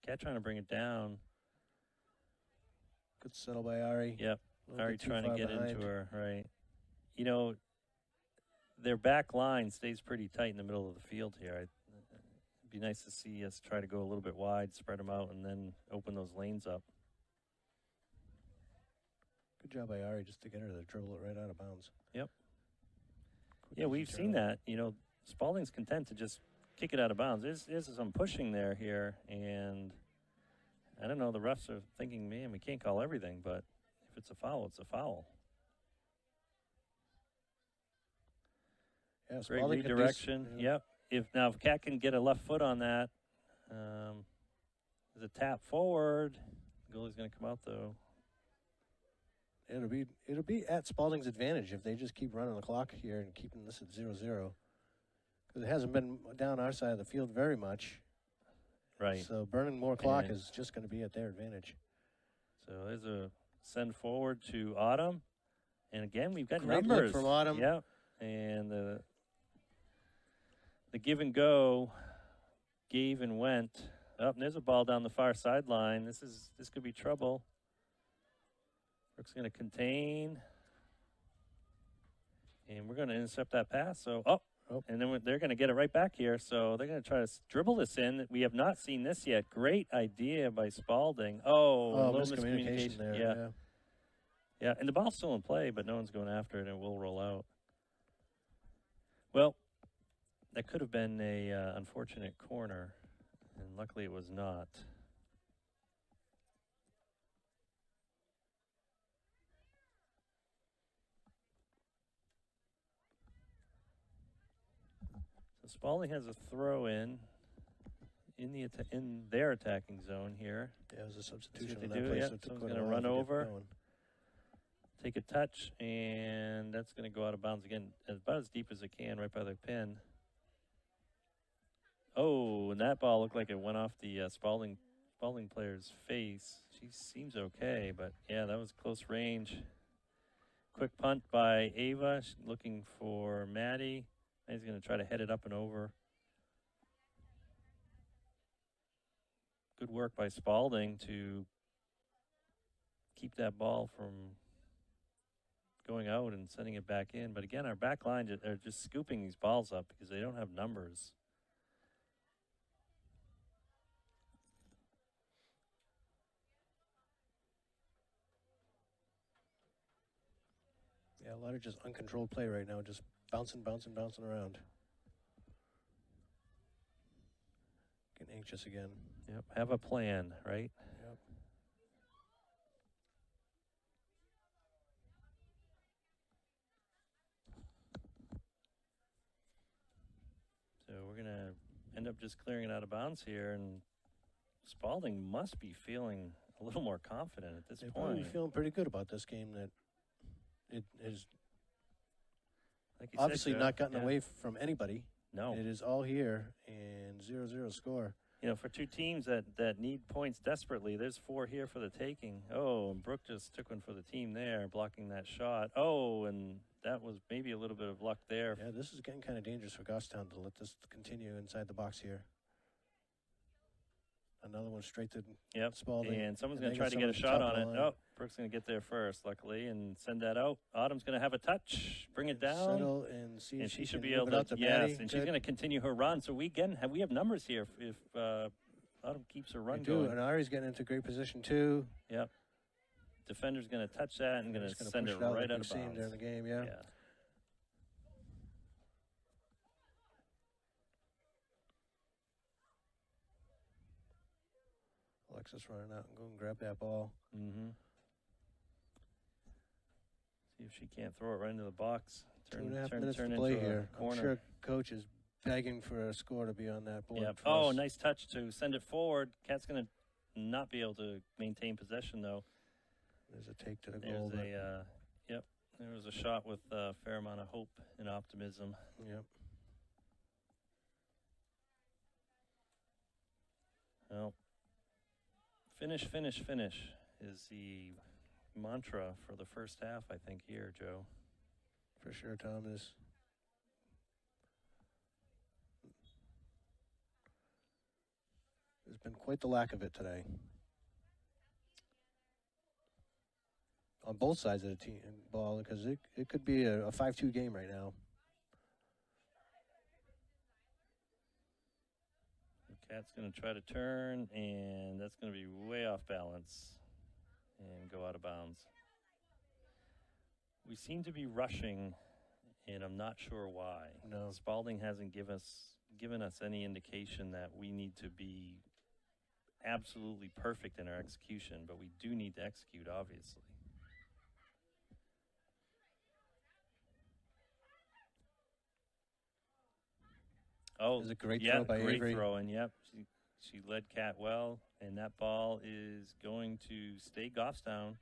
Cat trying to bring it down. Good settle by Ari. Yep. Ari trying to get into her, right. You know, their back line stays pretty tight in the middle of the field here. It'd be nice to see us try to go a little bit wide, spread them out, and then open those lanes up. Good job by Ari just to get her to dribble it right out of bounds. Yep. Yeah, we've seen that. You know, Spaulding's content to just kick it out of bounds. There's some pushing there here, and I don't know, the refs are thinking, man, we can't call everything, but if it's a foul, it's a foul. Yeah, great redirection. Yep. If Cat can get a left foot on that, there's a tap forward. The goalie's going to come out though. It'll be at Spaulding's advantage if they just keep running the clock here and keeping this at 0-0. Because it hasn't been down our side of the field very much. Right. So burning more clock is just going to be at their advantage. So there's a send forward to Autumn. And again, we've got great numbers. Look from Autumn. Yep. And the give and go gave and went. Oh, and there's a ball down the far sideline. This could be trouble. Brooks going to contain. And we're going to intercept that pass. So, and then they're going to get it right back here. So they're going to try to dribble this in. We have not seen this yet. Great idea by Spaulding. A little miscommunication there. Yeah, and the ball's still in play, but no one's going after it, and it will roll out. Well, that could have been a unfortunate corner, and luckily it was not. So Spaulding has a throw in their attacking zone here. Yeah, it was a substitution. That's what they do. Yeah, someone's going to run over. Take a touch, and that's going to go out of bounds again, about as deep as it can, right by the pin. Oh, and that ball looked like it went off the Spaulding player's face. She seems okay, but yeah, that was close range. Quick punt by Ava. She's looking for Maddie. Maddie's going to try to head it up and over. good work by Spaulding to keep that ball from going out and sending it back in. But again, our back line are just scooping these balls up because they don't have numbers. Yeah, a lot of just uncontrolled play right now, just bouncing around. Getting anxious again. Yep, have a plan, right? Yep. So we're going to end up just clearing it out of bounds here, and Spaulding must be feeling a little more confident at this They're point. probably feeling pretty good about this game, that it is like obviously said, Joe, not gotten away from anybody. No. It is all here, and 0-0 score. You know, for two teams that need points desperately, there's 4 here for the taking. Oh, and Brooke just took one for the team there, blocking that shot. Oh, and that was maybe a little bit of luck there. Yeah, this is getting kind of dangerous for Goffstown to let this continue inside the box here. Another one straight to Spaulding. And someone's going to try to get a shot on it. Oh, Brooke's going to get there first, luckily, and send that out. Autumn's going to have a touch, bring it down. Settle and see if she can should be able to, Maddie. And she's going to continue her run. So we have numbers here if Autumn keeps her run we do, going. and Ari's getting into great position too. Yep. Defender's going to touch that and going to send it right out of bounds. During the game, yeah. Alexis running out and go and grab that ball. Mm-hmm. See if she can't throw it right into the box. 2.5 minutes to play here. I'm sure coach is begging for a score to be on that board. Yep. Oh, nice touch to send it forward. Cat's going to not be able to maintain possession, though. There's a take to the goal. Yep. There was a shot with a fair amount of hope and optimism. Yep. Well, finish is the mantra for the first half, I think, here, Joe. For sure, Thomas. There's been quite the lack of it today. On both sides of the team ball, because it could be a 5-2 game right now. The Cat's going to try to turn, and that's going to be way off balance and go out of bounds. We seem to be rushing, and I'm not sure why. No. Spaulding hasn't given us any indication that we need to be absolutely perfect in our execution, but we do need to execute, obviously. Oh, it was a great throw by great Avery. throw, and yep, she led Cat well, and that ball is going to stay Goffstown.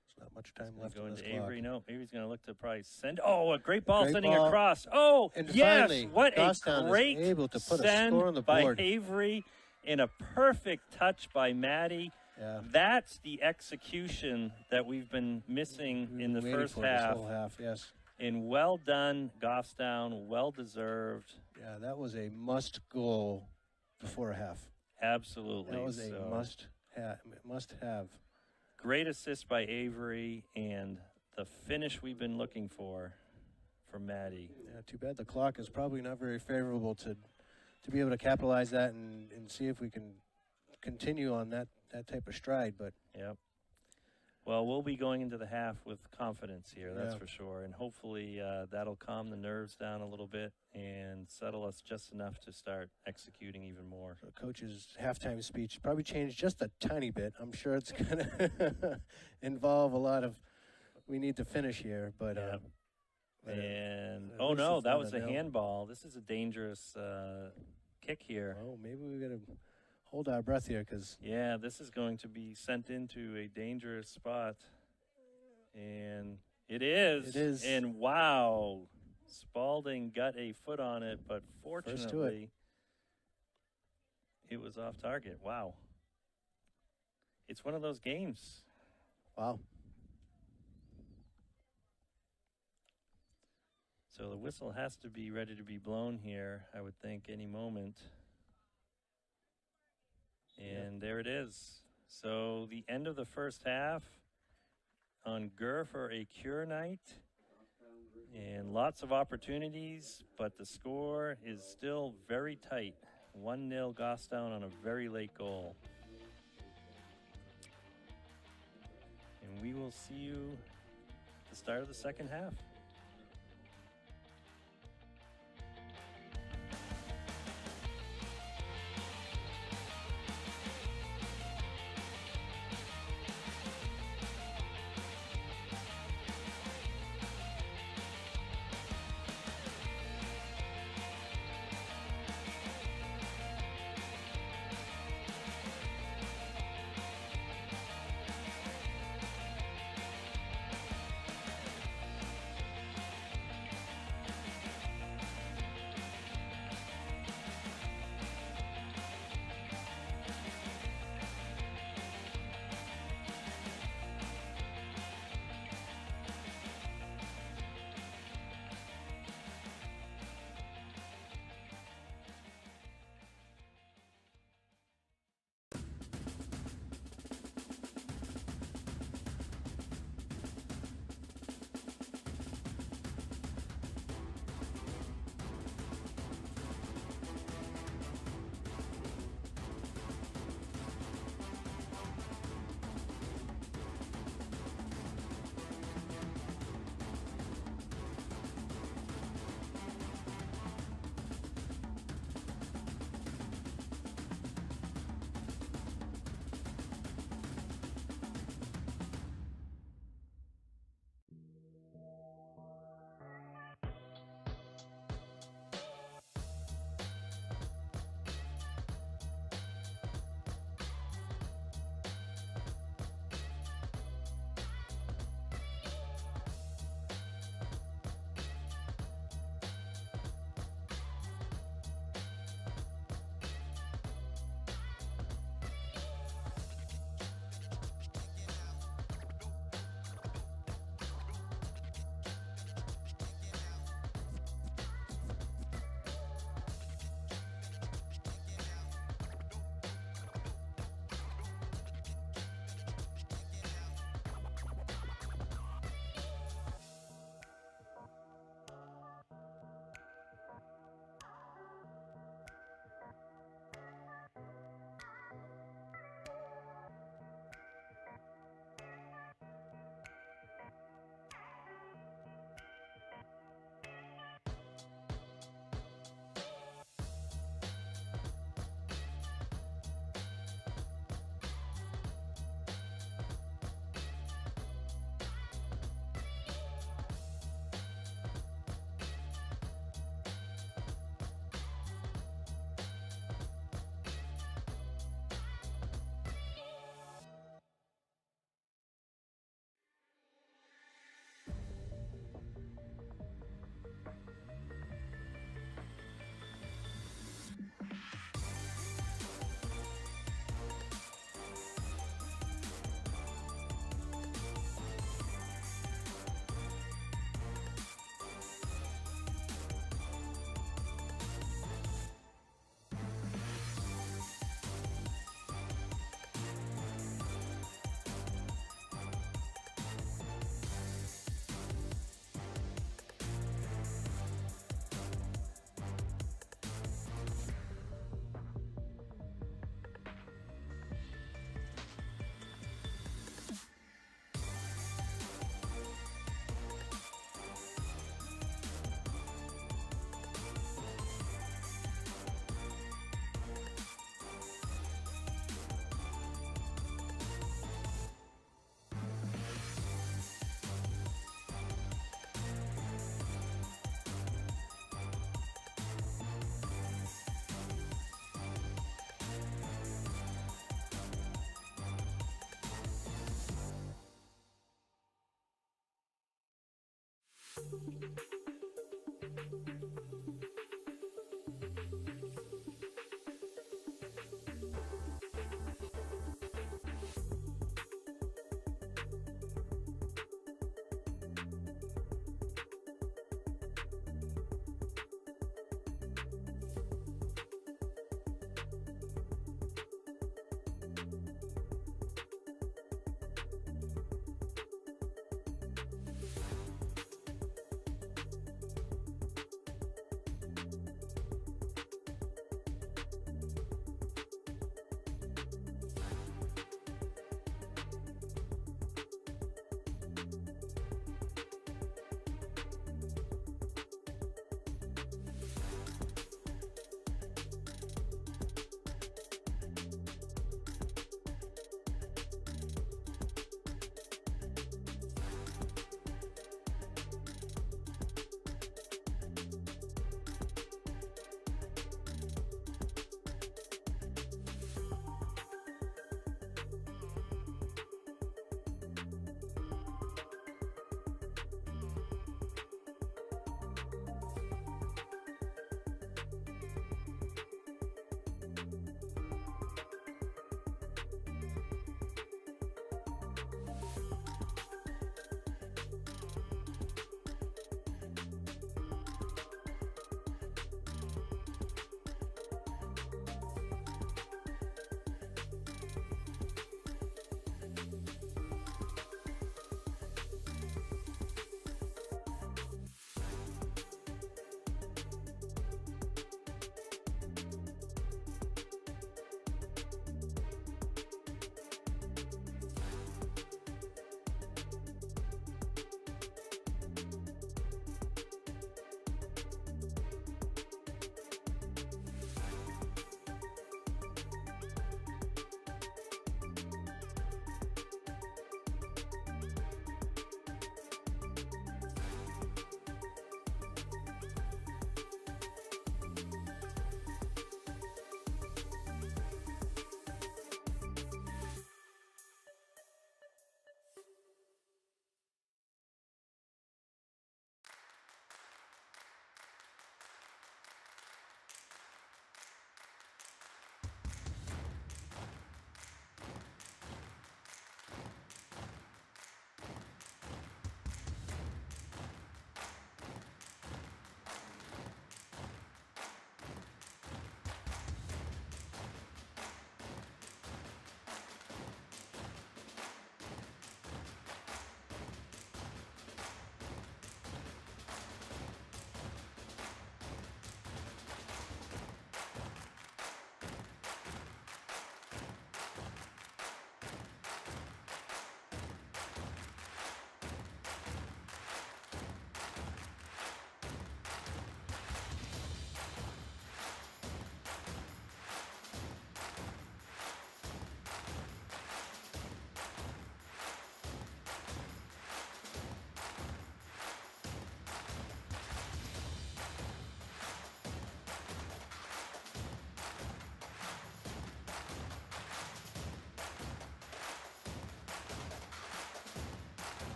There's not much time left going in this to clock. Avery. No, Avery's going to look to probably send. Oh, a great ball sending ball. across. Oh, and yes! Finally, What Goffstown a great is able to put send a score on the by board. Avery, and a perfect touch by Maddie. Yeah. That's the execution that we've been missing in the first half. This whole half, yes. And well done, Goffstown. Well deserved. Yeah, that was a must goal before a half. Absolutely. That was a must have. Great assist by Avery, and the finish we've been looking for from Maddie. Yeah, too bad the clock is probably not very favorable to be able to capitalize that and see if we can continue on that type of stride. But yep. Well, we'll be going into the half with confidence here, that's Yeah. for sure. And hopefully that'll calm the nerves down a little bit and settle us just enough to start executing even more. the coach's halftime speech probably changed just a tiny bit. I'm sure it's going to involve a lot of, we need to finish here. But, and, at oh least no, it's that not was a a no. handball. This is a dangerous kick here. Oh, maybe we got to hold our breath here because Yeah, this is going to be sent into a dangerous spot. And it is. It is. And wow, Spaulding got a foot on it, but First to it. fortunately, it was off target. Wow. It's one of those games. wow. So the whistle has to be ready to be blown here, I would think, any moment. And there it is. So the end of the first half on GUR for a cure night. And lots of opportunities, but the score is still very tight. 1-0 Goffstown on a very late goal. And we will see you at the start of the second half.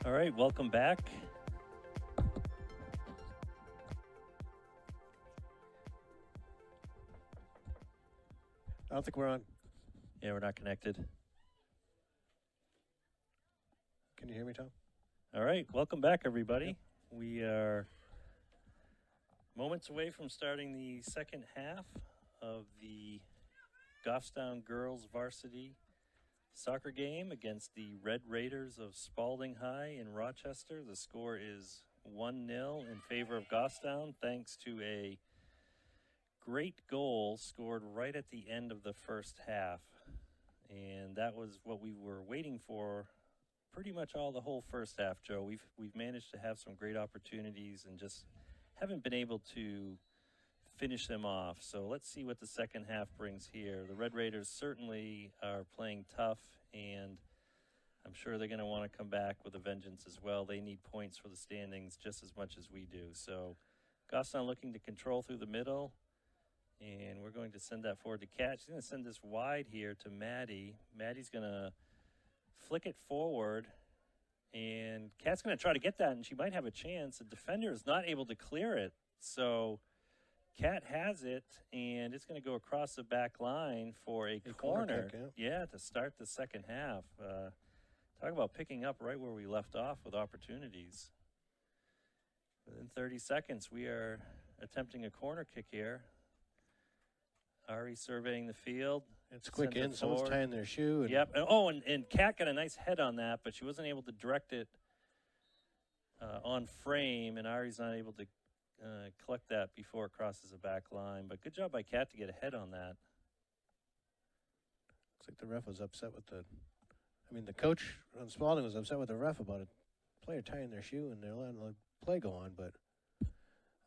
All right, welcome back. I don't think we're on. Yeah, we're not connected. Can you hear me, Tom? All right, welcome back, everybody. Yep. We are moments away from starting the second half of the Goffstown girls varsity soccer game against the Red Raiders of Spaulding High in Rochester. The score is 1-0 in favor of Goffstown, thanks to a great goal scored right at the end of the first half. And that was what we were waiting for pretty much all the whole first half, Joe. We've managed to have some great opportunities and just haven't been able to finish them off. So let's see what the second half brings here. The Red Raiders certainly are playing tough, and I'm sure they're going to want to come back with a vengeance as well. They need points for the standings just as much as we do. So Goffstown looking to control through the middle, and we're going to send that forward to Kat. She's going to send this wide here to Maddie. Maddie's going to flick it forward, and Kat's going to try to get that, and she might have a chance. The defender is not able to clear it, so Kat has it, and it's going to go across the back line for a corner. Kick, yeah, to start the second half. Talk about picking up right where we left off with opportunities. Within 30 seconds, we are attempting a corner kick here. Ari surveying the field. It's quick in. Someone's tying their shoe. And yep. And Kat got a nice head on that, but she wasn't able to direct it on frame, and Ari's not able to collect that before it crosses the back line. But good job by Kat to get a head on that. Looks like the ref was upset with the coach on Spaulding was upset with the ref about a player tying their shoe, and they're letting the play go on. But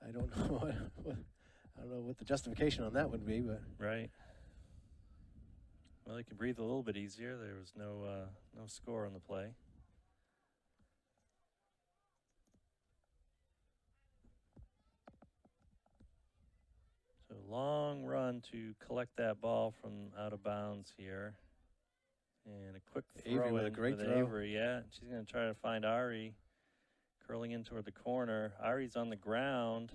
I don't know I don't know what the justification on that would be, but right. Well, they can breathe a little bit easier. There was no score on the play. So long run to collect that ball from out of bounds here. And a quick throw Avery with a great throw. Avery, yeah. She's going to try to find Ari curling in toward the corner. Ari's on the ground.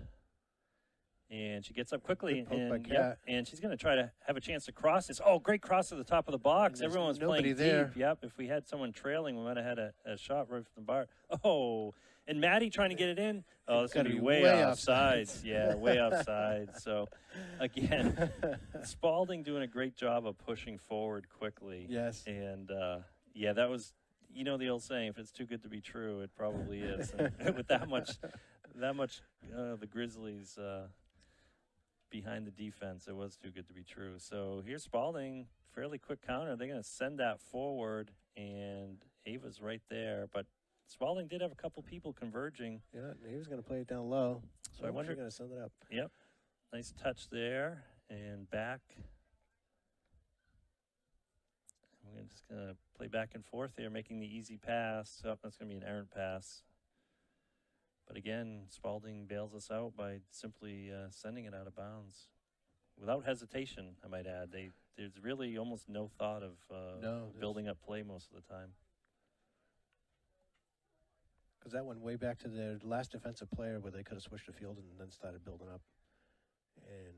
And she gets up quickly, and she's going to try to have a chance to cross this. Oh, great cross to the top of the box. Everyone's playing there. Deep. Yep, if we had someone trailing, we might have had a shot right from the bar. Oh, and Maddie trying to get it in. Oh, it's going to be way offside. Yeah, way offside. So, again, Spaulding doing a great job of pushing forward quickly. Yes. And, yeah, that was, you know the old saying, if it's too good to be true, it probably is. And with that much, the Grizzlies behind the defense, it was too good to be true. So here's Spaulding, fairly quick counter. They're going to send that forward, and Ava's right there. But Spaulding did have a couple people converging. Yeah, he was going to play it down low. So I wonder. They're going to send it up. Yep. Nice touch there, and back. We're just going to play back and forth here, making the easy pass. Oh, that's going to be an errant pass. But again, Spaulding bails us out by simply sending it out of bounds. Without hesitation, I might add. There's really almost no thought of building up play most of the time. Because that went way back to their last defensive player where they could have switched the field and then started building up. And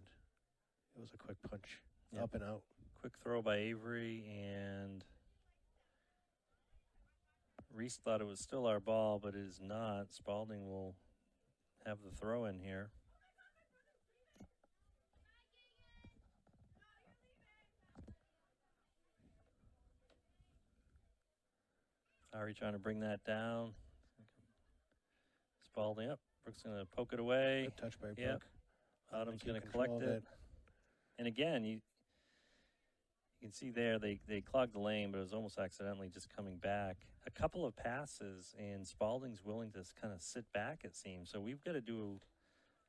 it was a quick punch, up and out. Quick throw by Avery, and Reese thought it was still our ball, but it is not. Spaulding will have the throw in here. Ari trying to bring that down. Spaulding up. Brooke's going to poke it away. Good touch by Brooke. Yep. Autumn's going to collect it. And again, you can see there they clogged the lane, but it was almost accidentally just coming back. A couple of passes, and Spaulding's willing to kind of sit back, it seems. So we've got to do,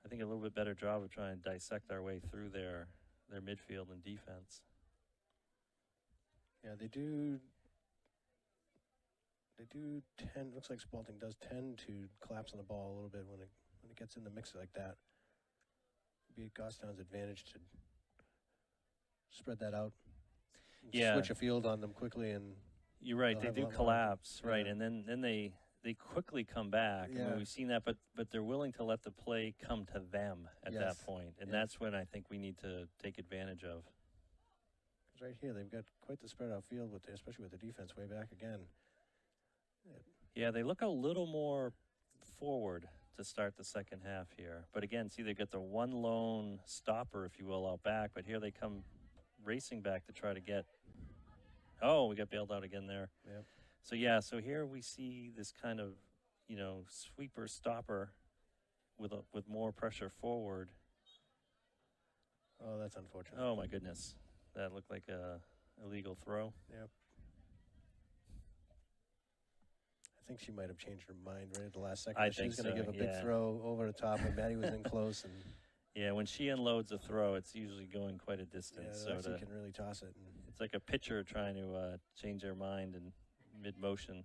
I think, a little bit better job of trying to dissect our way through their midfield and defense. Yeah, they do tend, looks like Spaulding does tend to collapse on the ball a little bit when it gets in the mix like that. It'd be Goffstown's advantage to spread that out. Yeah. Switch a field on them quickly, and you're right. They do collapse, right? And then they they quickly come back. I Yeah. mean, we've seen that, but they're willing to let the play come to them at Yes. that point, and Yes. that's when I think we need to take advantage of. 'Cause right here, they've got quite the spread out field, especially with the defense way back again. Yeah, they look a little more forward to start the second half here. But again, see, they get the one lone stopper, if you will, out back. But here they come racing back to try to get. Oh, we got bailed out again there. Yep. So yeah, so here we see this kind of, sweeper stopper with more pressure forward. Oh, that's unfortunate. Oh my goodness, that looked like a illegal throw. Yep. I think she might have changed her mind right at the last second. I She was think going to so, give a big yeah. throw over the top, and Maddie was in close, and Yeah, when she unloads a throw, it's usually going quite a distance. yeah, So she can really toss it. And it's like a pitcher trying to change their mind in mid-motion.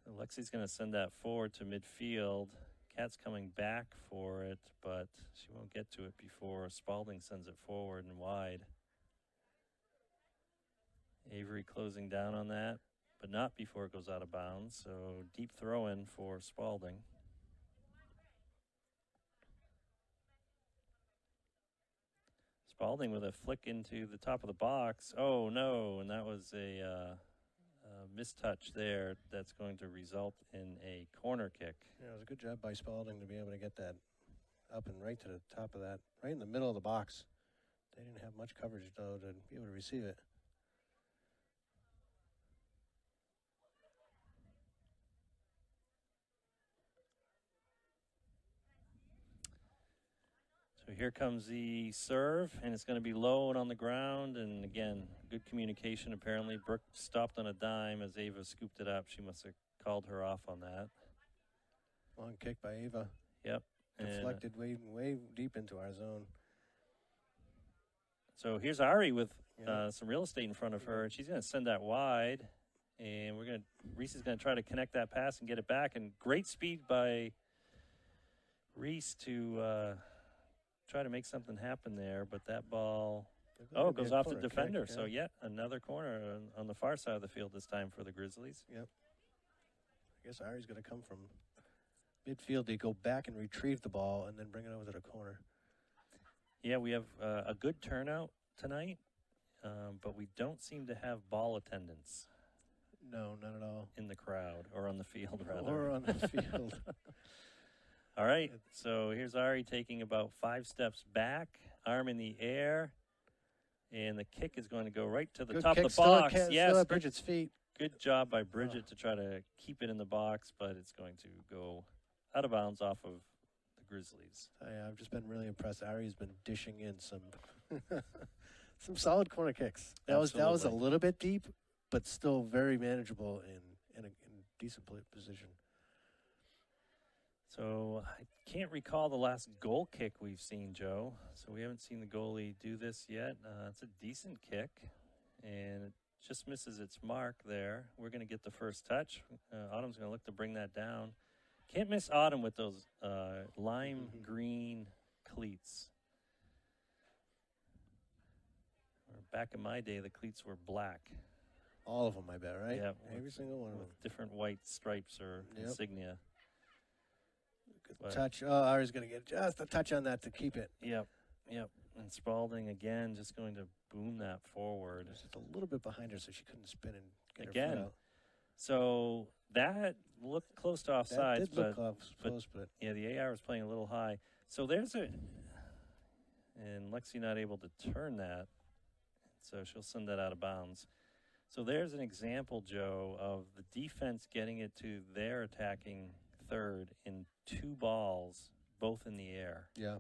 Alexi's going to send that forward to midfield. Kat's coming back for it, but she won't get to it before Spaulding sends it forward and wide. Avery closing down on that, but not before it goes out of bounds. So deep throw in for Spaulding. Spaulding with a flick into the top of the box. Oh no, and that was a mistouch there that's going to result in a corner kick. yeah, it was a good job by Spaulding to be able to get that up and right to the top of that, right in the middle of the box. They didn't have much coverage, though, to be able to receive it. So here comes the serve, and it's going to be low and on the ground. And again, good communication apparently. Brooke stopped on a dime as Ava scooped it up. She must have called her off on that. Long kick by Ava. Yep. Deflected way deep into our zone. So here's Ari with Yeah. some real estate in front of her, and she's going to send that wide. And Reese is going to try to connect that pass and get it back. And great speed by Reese to try to make something happen there. But that ball, it goes off the defender. So yet another corner on the far side of the field this time for the Grizzlies. Yep. I guess Ari's going to come from midfield. They go back and retrieve the ball and then bring it over to the corner. Yeah, we have a good turnout tonight, but we don't seem to have ball attendance. No, not at all. In the crowd, or on the field, rather. Or on the field. All right, so here's Ari taking about 5 steps back, arm in the air, and the kick is going to go right to the top of the box. Yes, still at Bridget's feet. Good job by Bridget to try to keep it in the box, but it's going to go out of bounds off of the Grizzlies. I've just been really impressed. Ari's been dishing in some solid corner kicks. That was a little bit deep, but still very manageable in a decent position. So I can't recall the last goal kick we've seen, Joe. So we haven't seen the goalie do this yet. It's a decent kick, and it just misses its mark there. We're going to get the first touch. Autumn's going to look to bring that down. Can't miss Autumn with those lime green cleats. Back in my day, the cleats were black. All of them, I bet, right? Yeah. Every single one of them. Different white stripes or insignia. Good touch. Oh, Ari's going to get just a touch on that to keep it. Yep. And Spaulding, again, just going to boom that forward. Just a little bit behind her so she couldn't spin and get her Again. foot out. So that looked close to offsides. That did look close, but yeah, the AR was playing a little high. So there's and Lexi not able to turn that. So she'll send that out of bounds. So there's an example, Joe, of the defense getting it to their attacking third in 2 balls, both in the air. Yeah.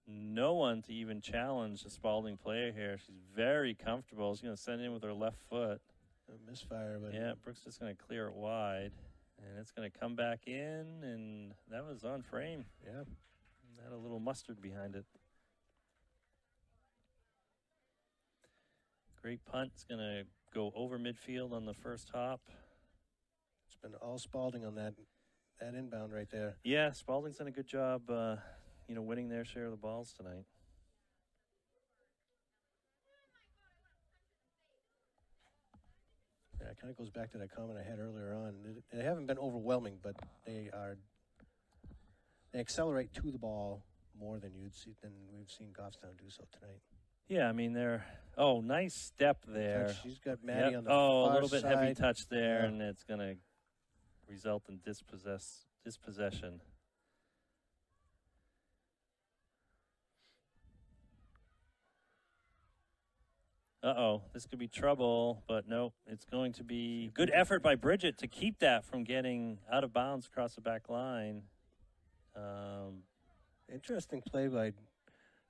No one to even challenge the Spaulding player here. She's very comfortable. She's going to send in with her left foot. A misfire, but yeah, Brooks just going to clear it wide, and it's going to come back in, and that was on frame. Yeah. Had a little mustard behind it. Great punt. It's going to go over midfield on the first hop. It's been all Spaulding on that inbound right there. Yeah, Spaulding's done a good job, winning their share of the balls tonight. Yeah, it kind of goes back to that comment I had earlier on. They haven't been overwhelming, but they accelerate to the ball more than we've seen Goffstown do so tonight. Yeah, I mean nice step there. She's got Maddie on the a far little bit side. heavy touch there, Yeah. and it's going to result in dispossession. This could be trouble, but nope, it's going to be good effort by Bridget to keep that from getting out of bounds across the back line. Interesting play by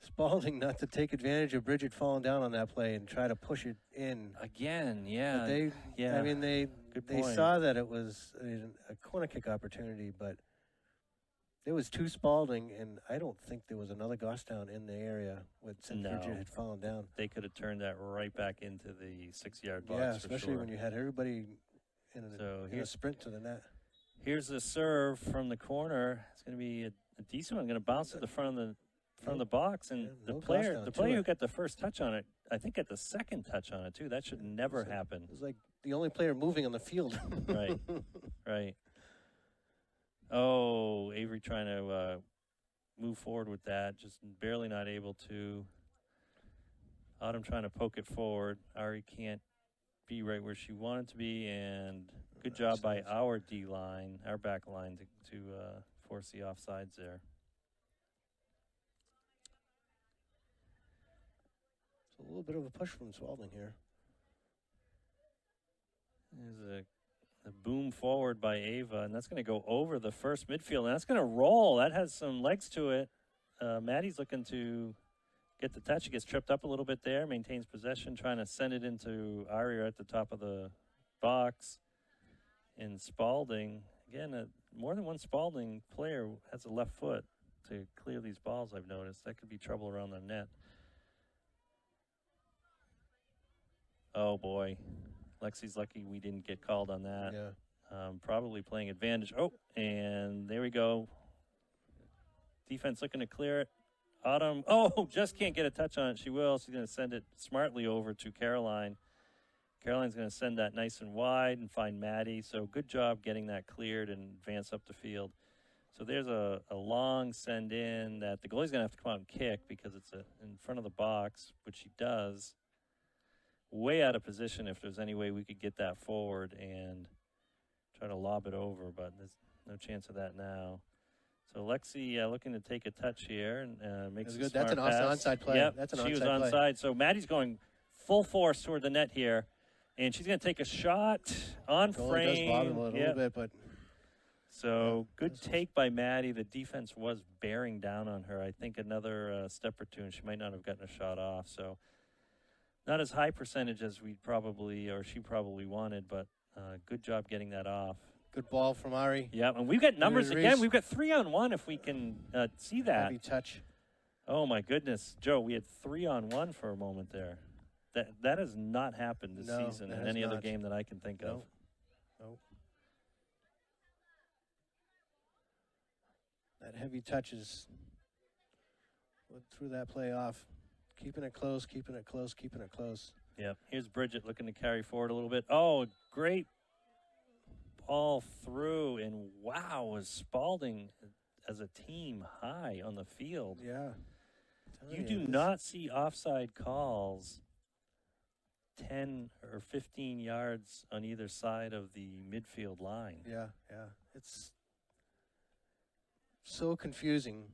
Spaulding not to take advantage of Bridget falling down on that play and try to push it in. Again, yeah. But I mean, they saw that it was a corner kick opportunity, but there was two Spaulding, and I don't think there was another Goffstown in the area since Bridget had fallen down. They could have turned that right back into the 6-yard box. Yeah, especially when you had everybody in a sprint to the net. Here's the serve from the corner. It's going to be a decent one. Going to bounce to the front of the box, and the player who got the first touch on it, I think got the second touch on it too. That should never happen. It was like the only player moving on the field. Right. Oh, Avery trying to move forward with that, just barely not able to. Autumn trying to poke it forward. Ari can't be right where she wanted to be, and good job by our D line, our back line, to force the offsides there. A little bit of a push from Spaulding here. There's a boom forward by Ava, and that's going to go over the first midfield, and that's going to roll. That has some legs to it. Maddie's looking to get the touch. She gets tripped up a little bit there, maintains possession, trying to send it into Aria at the top of the box. And Spaulding, again, more than one Spaulding player has a left foot to clear these balls, I've noticed. That could be trouble around the net. Oh, boy. Lexi's lucky we didn't get called on that. Yeah. Probably playing advantage. Oh, and there we go. Defense looking to clear it. Autumn, just can't get a touch on it. She will. She's going to send it smartly over to Caroline. Caroline's going to send that nice and wide and find Maddie. So good job getting that cleared and advance up the field. So there's a long send in that the goalie's going to have to come out and kick because it's in front of the box, which she does. Way out of position if there's any way we could get that forward and try to lob it over, but there's no chance of that now. So Lexi looking to take a touch here and makes a smart pass. That's an onside play. Yep, That's an she was onside onside. So Maddie's going full force toward the net here, and she's going to take a shot on frame. Does bottom a little bit, but so good take by Maddie. The defense was bearing down on her. I think another step or two, and she might not have gotten a shot off. So not as high percentage as she probably wanted, but good job getting that off. Good ball from Ari. Yeah, and we've got numbers again. We've got 3-on-1 if we can see that. Heavy touch. Oh, my goodness. Joe, we had 3-on-1 for a moment there. That has not happened this season in any other game that I can think of. No. That heavy touch is what threw that play off. Keeping it close. Yep. Here's Bridget looking to carry forward a little bit. Oh, great ball through. And wow, was Spaulding as a team high on the field. Yeah. You do not see offside calls 10 or 15 yards on either side of the midfield line. Yeah. It's so confusing.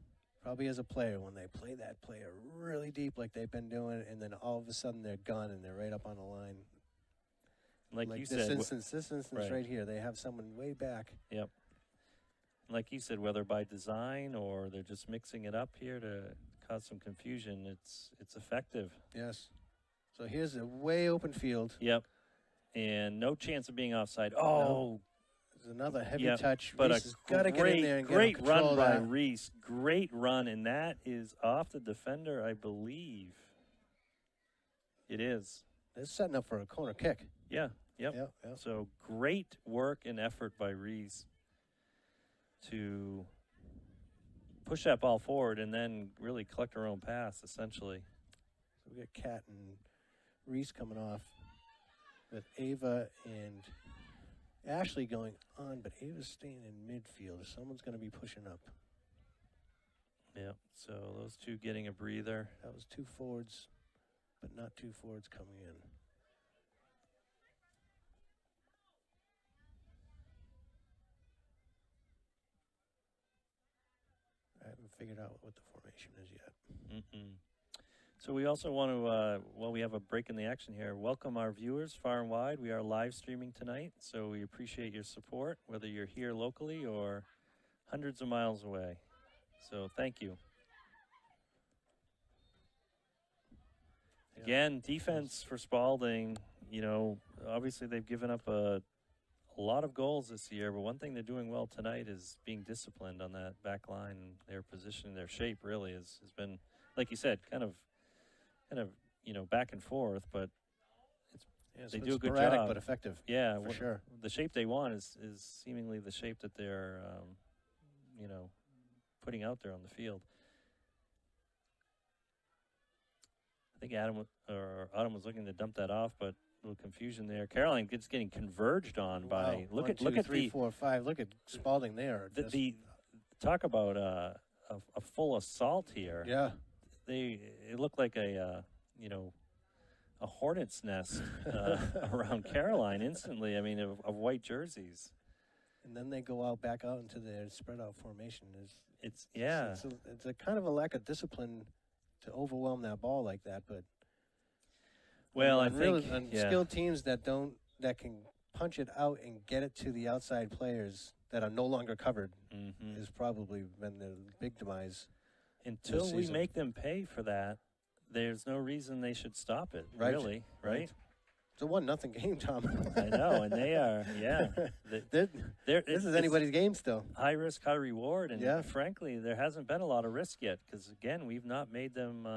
Probably as a player, when they play that player really deep like they've been doing, and then all of a sudden they're gone and they're right up on the line. Like you this said. Instance right here, they have someone way back. Yep. Like you said, whether by design or they're just mixing it up here to cause some confusion, it's effective. Yes. So here's a way open field. Yep. And no chance of being offside. No. There's another heavy touch. But Reese has got to get in there and great get run by Reese. Great run, and that is off the defender, I believe. It is. They're setting up for a corner kick. Yeah. Yep. So great work and effort by Reese to push that ball forward and then really collect her own pass, essentially. So we got Kat and Reese coming off. with Ava and Ashley going on, but Ava's staying in midfield. Someone's going to be pushing up. Yeah, so those two getting a breather. That was 2 forwards, but not 2 forwards coming in. I haven't figured out what the formation is yet. So we also want to, while we have a break in the action here, welcome our viewers far and wide. We are live streaming tonight, so we appreciate your support, whether you're here locally or hundreds of miles away. So thank you. Again, defense for Spaulding, you know, obviously they've given up a lot of goals this year, but one thing they're doing well tonight is being disciplined on that back line. Their position, their shape really has been, like you said, kind of, you know, back and forth, but they do a good job. But effective. Yeah, for sure. The shape they want is seemingly the shape that they're, you know, putting out there on the field. I think Adam was looking to dump that off, but a little confusion there. Caroline gets getting converged on by look at 3, 4, 5. Look at Spaulding there. The talk about a full assault here. Yeah, it looked like a you know, a hornet's nest around Caroline instantly. I mean, of white jerseys. And then they go out back out into their spread out formation. It's a kind of a lack of discipline to overwhelm that ball like that, but well, I think think skilled teams that can punch it out and get it to the outside players that are no longer covered has probably been the big demise. Until we make them pay for that, there's no reason they should stop it. Right. Really, right? It's a 1-0 game, Tom. I know, and they are, yeah. This is anybody's game still. High risk, high reward, and yeah. frankly, there hasn't been a lot of risk yet because, again, we've not made them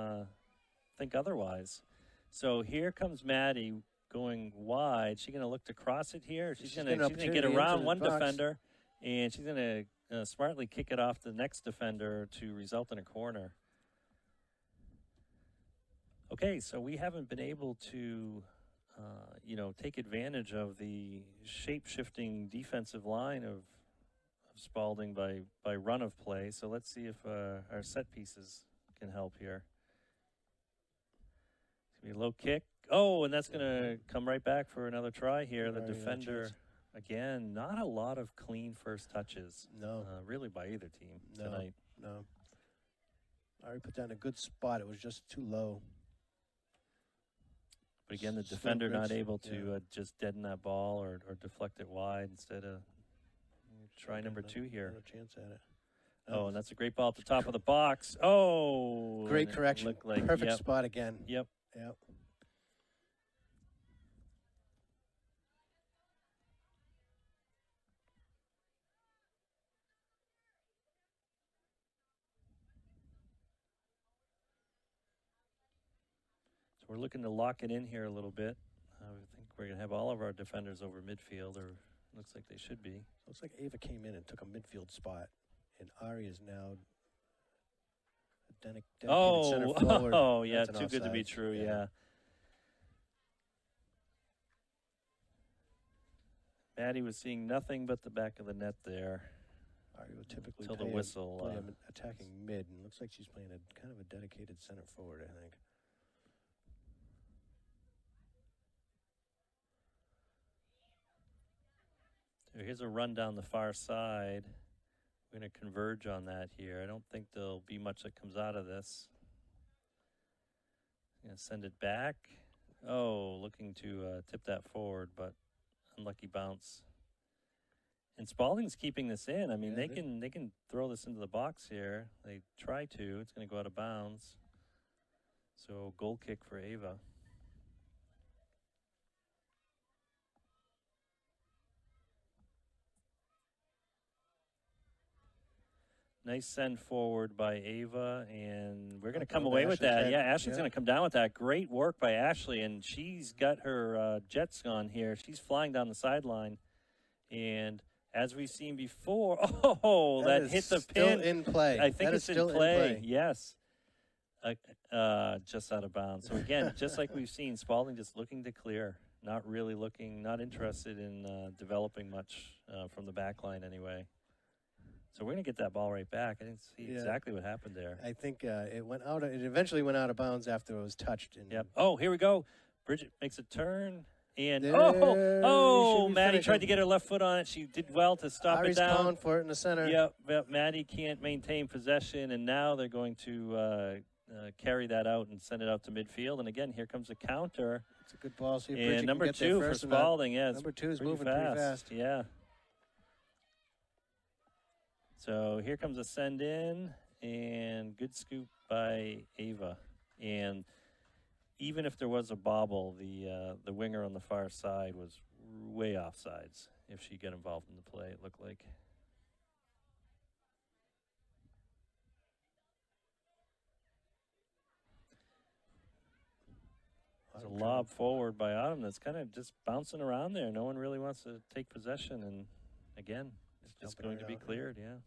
think otherwise. So here comes Maddie going wide. She's going to look to cross it here. She's going to get around one defender, and she's going to smartly kick it off the next defender to result in a corner. Okay, so we haven't been able to, you know, take advantage of the shape-shifting defensive line of Spaulding by run of play. So let's see if our set pieces can help here. It's going to be a low kick. Oh, and that's going to come right back for another try here. The defender, again, not a lot of clean first touches. No. Really by either team tonight. No. Ari put down a good spot. It was just too low. But again, the defender not able to just deaden that ball or deflect it wide instead of try number 2 here. No chance at it. Oh, and that's a great ball at the top of the box. Oh, great correction. Like, perfect spot again. Yep. We're looking to lock it in here a little bit. I think we're going to have all of our defenders over midfield, or looks like they should be. Looks like Ava came in and took a midfield spot, and Ari is now a dedicated center forward. Oh, yeah, too good to be true, yeah. Maddie was seeing nothing but the back of the net there. Ari would typically play him attacking mid, and looks like she's playing a kind of a dedicated center forward, I think. Here's a run down the far side. We're going to converge on that here. I don't think there'll be much that comes out of this. Going to send it back. Oh, looking to tip that forward, but unlucky bounce. And Spaulding's keeping this in. I mean, they can throw this into the box here. They try to. It's going to go out of bounds. So goal kick for Ava. Nice send forward by Ava, and we're going to come away with that. Yeah, Ashley's going to come down with that. Great work by Ashley, and she's got her jets on here. She's flying down the sideline, and as we've seen before, that hit the pin. Still in play. I think it's in play. Yes. Just out of bounds. So again, just like we've seen, Spaulding just looking to clear. not really looking, not interested in developing much from the back line anyway. So we're going to get that ball right back. I didn't see exactly what happened there. I think it went out. It eventually went out of bounds after it was touched. And Yep. Oh, here we go. Bridget makes a turn. And, Maddie tried to get her left foot on it. She did well to stop Ari's it down. calling for it in the center. Yep, Maddie can't maintain possession, and now they're going to carry that out and send it out to midfield. And again, here comes a counter. It's a good ball. See if and Bridget number can get 2 there for first Spaulding. Yeah, number 2 is moving pretty fast. Yeah. So here comes a send in, and good scoop by Ava. And even if there was a bobble, the winger on the far side was way offsides if she got involved in the play, it looked like. It's a lob forward by Autumn that's kind of just bouncing around there. No one really wants to take possession, and again, it's just going to be cleared, yeah.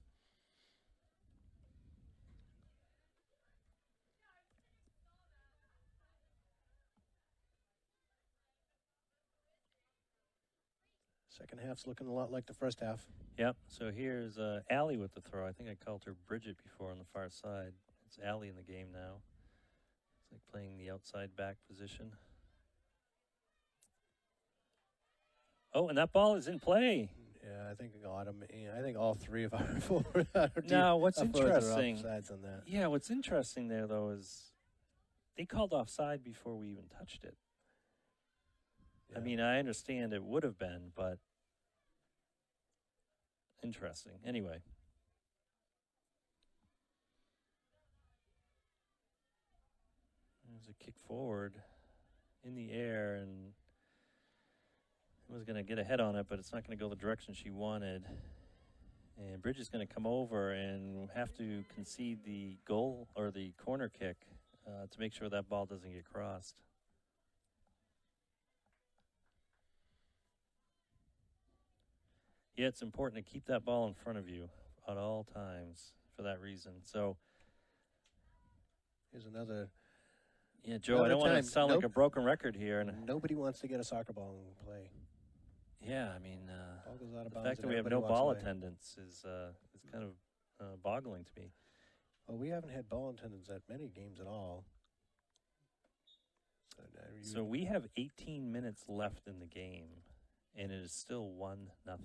Second half's looking a lot like the first half. Yep. So here's Allie with the throw. I think I called her Bridget before on the far side. It's Allie in the game now. It's like playing the outside back position. Oh, and that ball is in play. Yeah, I think Autumn. I think all 3 of our forward. Now, what's interesting? On that. Yeah, what's interesting there though is they called offside before we even touched it. Yeah. I mean, I understand it would have been, but interesting. Anyway. There's a kick forward in the air, and was going to get a head on it, but it's not going to go the direction she wanted. And Bridget's going to come over and have to concede the goal or the corner kick to make sure that ball doesn't get crossed. Yeah, it's important to keep that ball in front of you at all times for that reason. So here's another. Yeah, Joe, I don't want to sound like a broken record here. And nobody wants to get a soccer ball in play. Yeah, I mean, the fact that we have no ball attendance is kind of boggling to me. Well, we haven't had ball attendance at many games at all. So we have 18 minutes left in the game, and it is still 1-0. 1-0.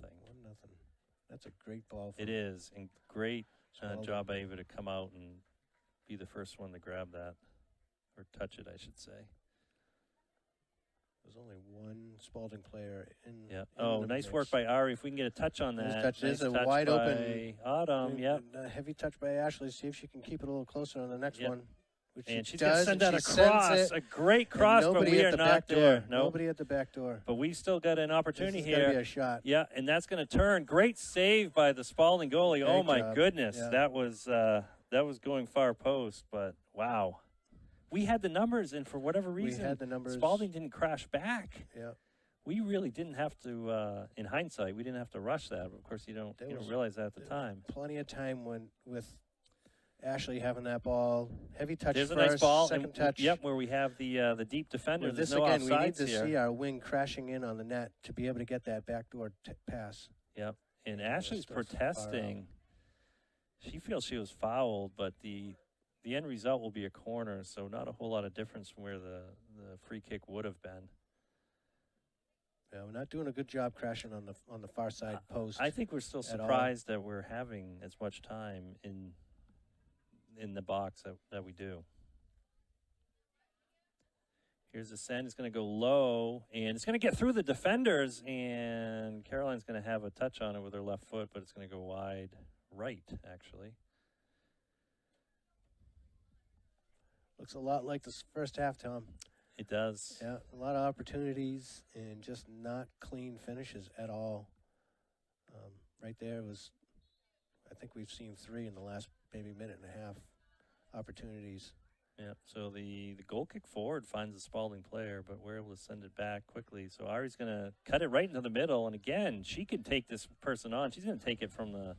That's a great ball. It is, and great job by Ava to come out and be the first one to grab that, or touch it, I should say. There's only one Spaulding player in. Yeah. Oh, nice work by Ari. If we can get a touch on that. Nice touch. A wide open. Autumn. Yep. A heavy touch by Ashley. See if she can keep it a little closer on the next one. And she's going to send that across. A great cross, but we are not there. Nope. Nobody at the back door. But we've still got an opportunity here. This is going to be a shot. Yeah, and that's going to turn. Great save by the Spaulding goalie. Great my job. Goodness. Yeah. That was going far post, but wow. We had the numbers, and for whatever reason, we had the numbers. Spaulding didn't crash back. Yeah. We really didn't have to, in hindsight, we didn't have to rush that. But of course, you don't realize that at the time. Plenty of time with Ashley having that ball. Heavy touch There's first, a nice ball. second touch. Yep, where we have the deep defender. This no again, we need to here. see our wing crashing in on the net to be able to get that backdoor pass. Yep, and Ashley's protesting. She feels she was fouled, but the end result will be a corner, so not a whole lot of difference from where the free kick would have been. Yeah, we're not doing a good job crashing on the far side post. I think we're still surprised that we're having as much time in the box that we do. Here's the send. It's going to go low, and it's going to get through the defenders, and Caroline's going to have a touch on it with her left foot, but it's going to go wide right, actually. Looks a lot like the first half, Tom. It does. Yeah, a lot of opportunities and just not clean finishes at all. Right there was, I think we've seen 3 in the last maybe minute and a half opportunities. Yeah, so the goal kick forward finds the Spaulding player, but we're able to send it back quickly. So Ari's going to cut it right into the middle, and again, she can take this person on. She's going to take it from a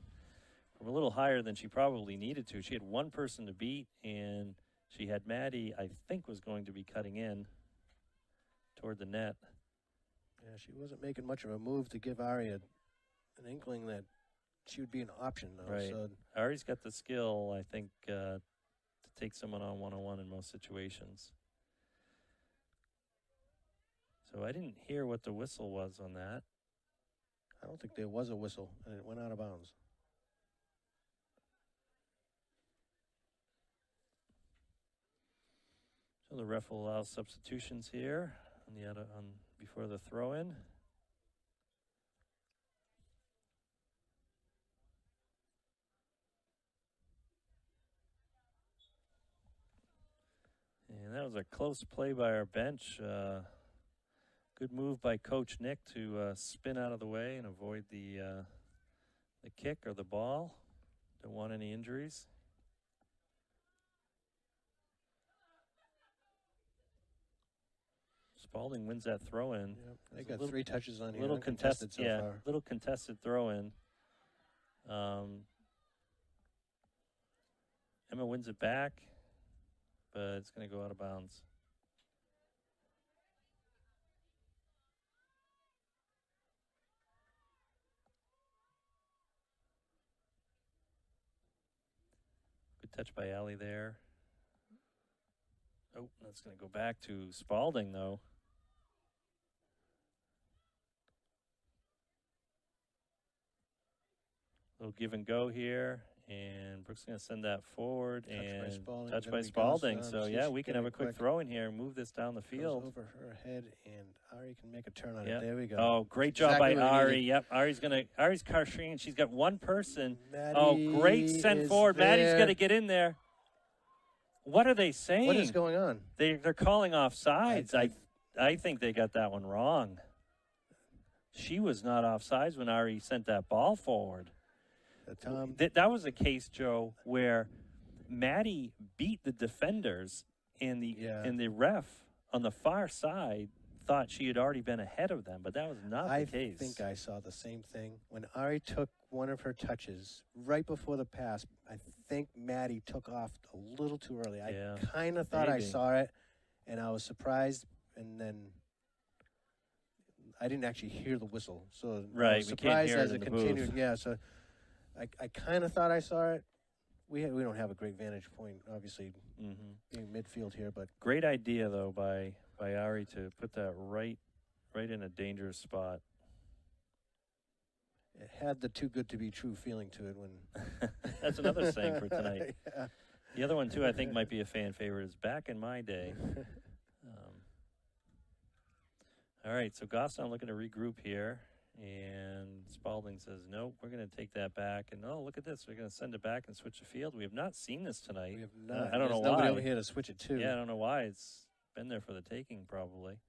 little higher than she probably needed to. She had one person to beat, and she had Maddie, I think, was going to be cutting in toward the net. Yeah, she wasn't making much of a move to give Ari an inkling that she would be an option, though. Right. So Ari's got the skill, I think, to take someone on one-on-one in most situations. So I didn't hear what the whistle was on that. I don't think there was a whistle, and it went out of bounds. So the ref will allow substitutions here before the throw-in. And that was a close play by our bench. Good move by Coach Nick to spin out of the way and avoid the kick or the ball. Don't want any injuries. Spaulding wins that throw-in. Yep. They got 3 touches on here. Little contested so far. Little contested throw-in. Emma wins it back, but it's going to go out of bounds. Good touch by Allie there. Oh, that's going to go back to Spaulding, though. Little give and go here, and Brooke's going to send that forward touch by Spaulding. So yeah, we can have a quick throw in here and move this down the field. Goes over her head, and Ari can make a turn on Yep. it. There we go. Oh, great job by Ari. Yep, Ari's carshing. She's got one person. Maddie great send forward. there. Maddie's going to get in there. What are they saying? What is going on? They're calling off sides. I think they got that one wrong. She was not off sides when Ari sent that ball forward. That was a case, Joe, where Maddie beat the defenders, and the ref on the far side thought she had already been ahead of them, but that was not the case. I think I saw the same thing. When Ari took one of her touches right before the pass, I think Maddie took off a little too early. I kind of thought I saw it, and I was surprised, and then I didn't actually hear the whistle. So I was surprised as it continued. Yeah, so I kind of thought I saw it. We don't have a great vantage point, obviously, being midfield here, but great idea though by Ari to put that right in a dangerous spot. It had the too good to be true feeling to it when. That's another saying for tonight. Yeah. The other one too, I think, might be a fan favorite. Is back in my day. All right, so Goffstown looking to regroup here. And Spaulding says, nope, we're going to take that back. And, oh, look at this. We're going to send it back and switch the field. We have not seen this tonight. We have not. I don't know why. There's nobody over here to switch it to. Yeah, I don't know why. It's been there for the taking, probably.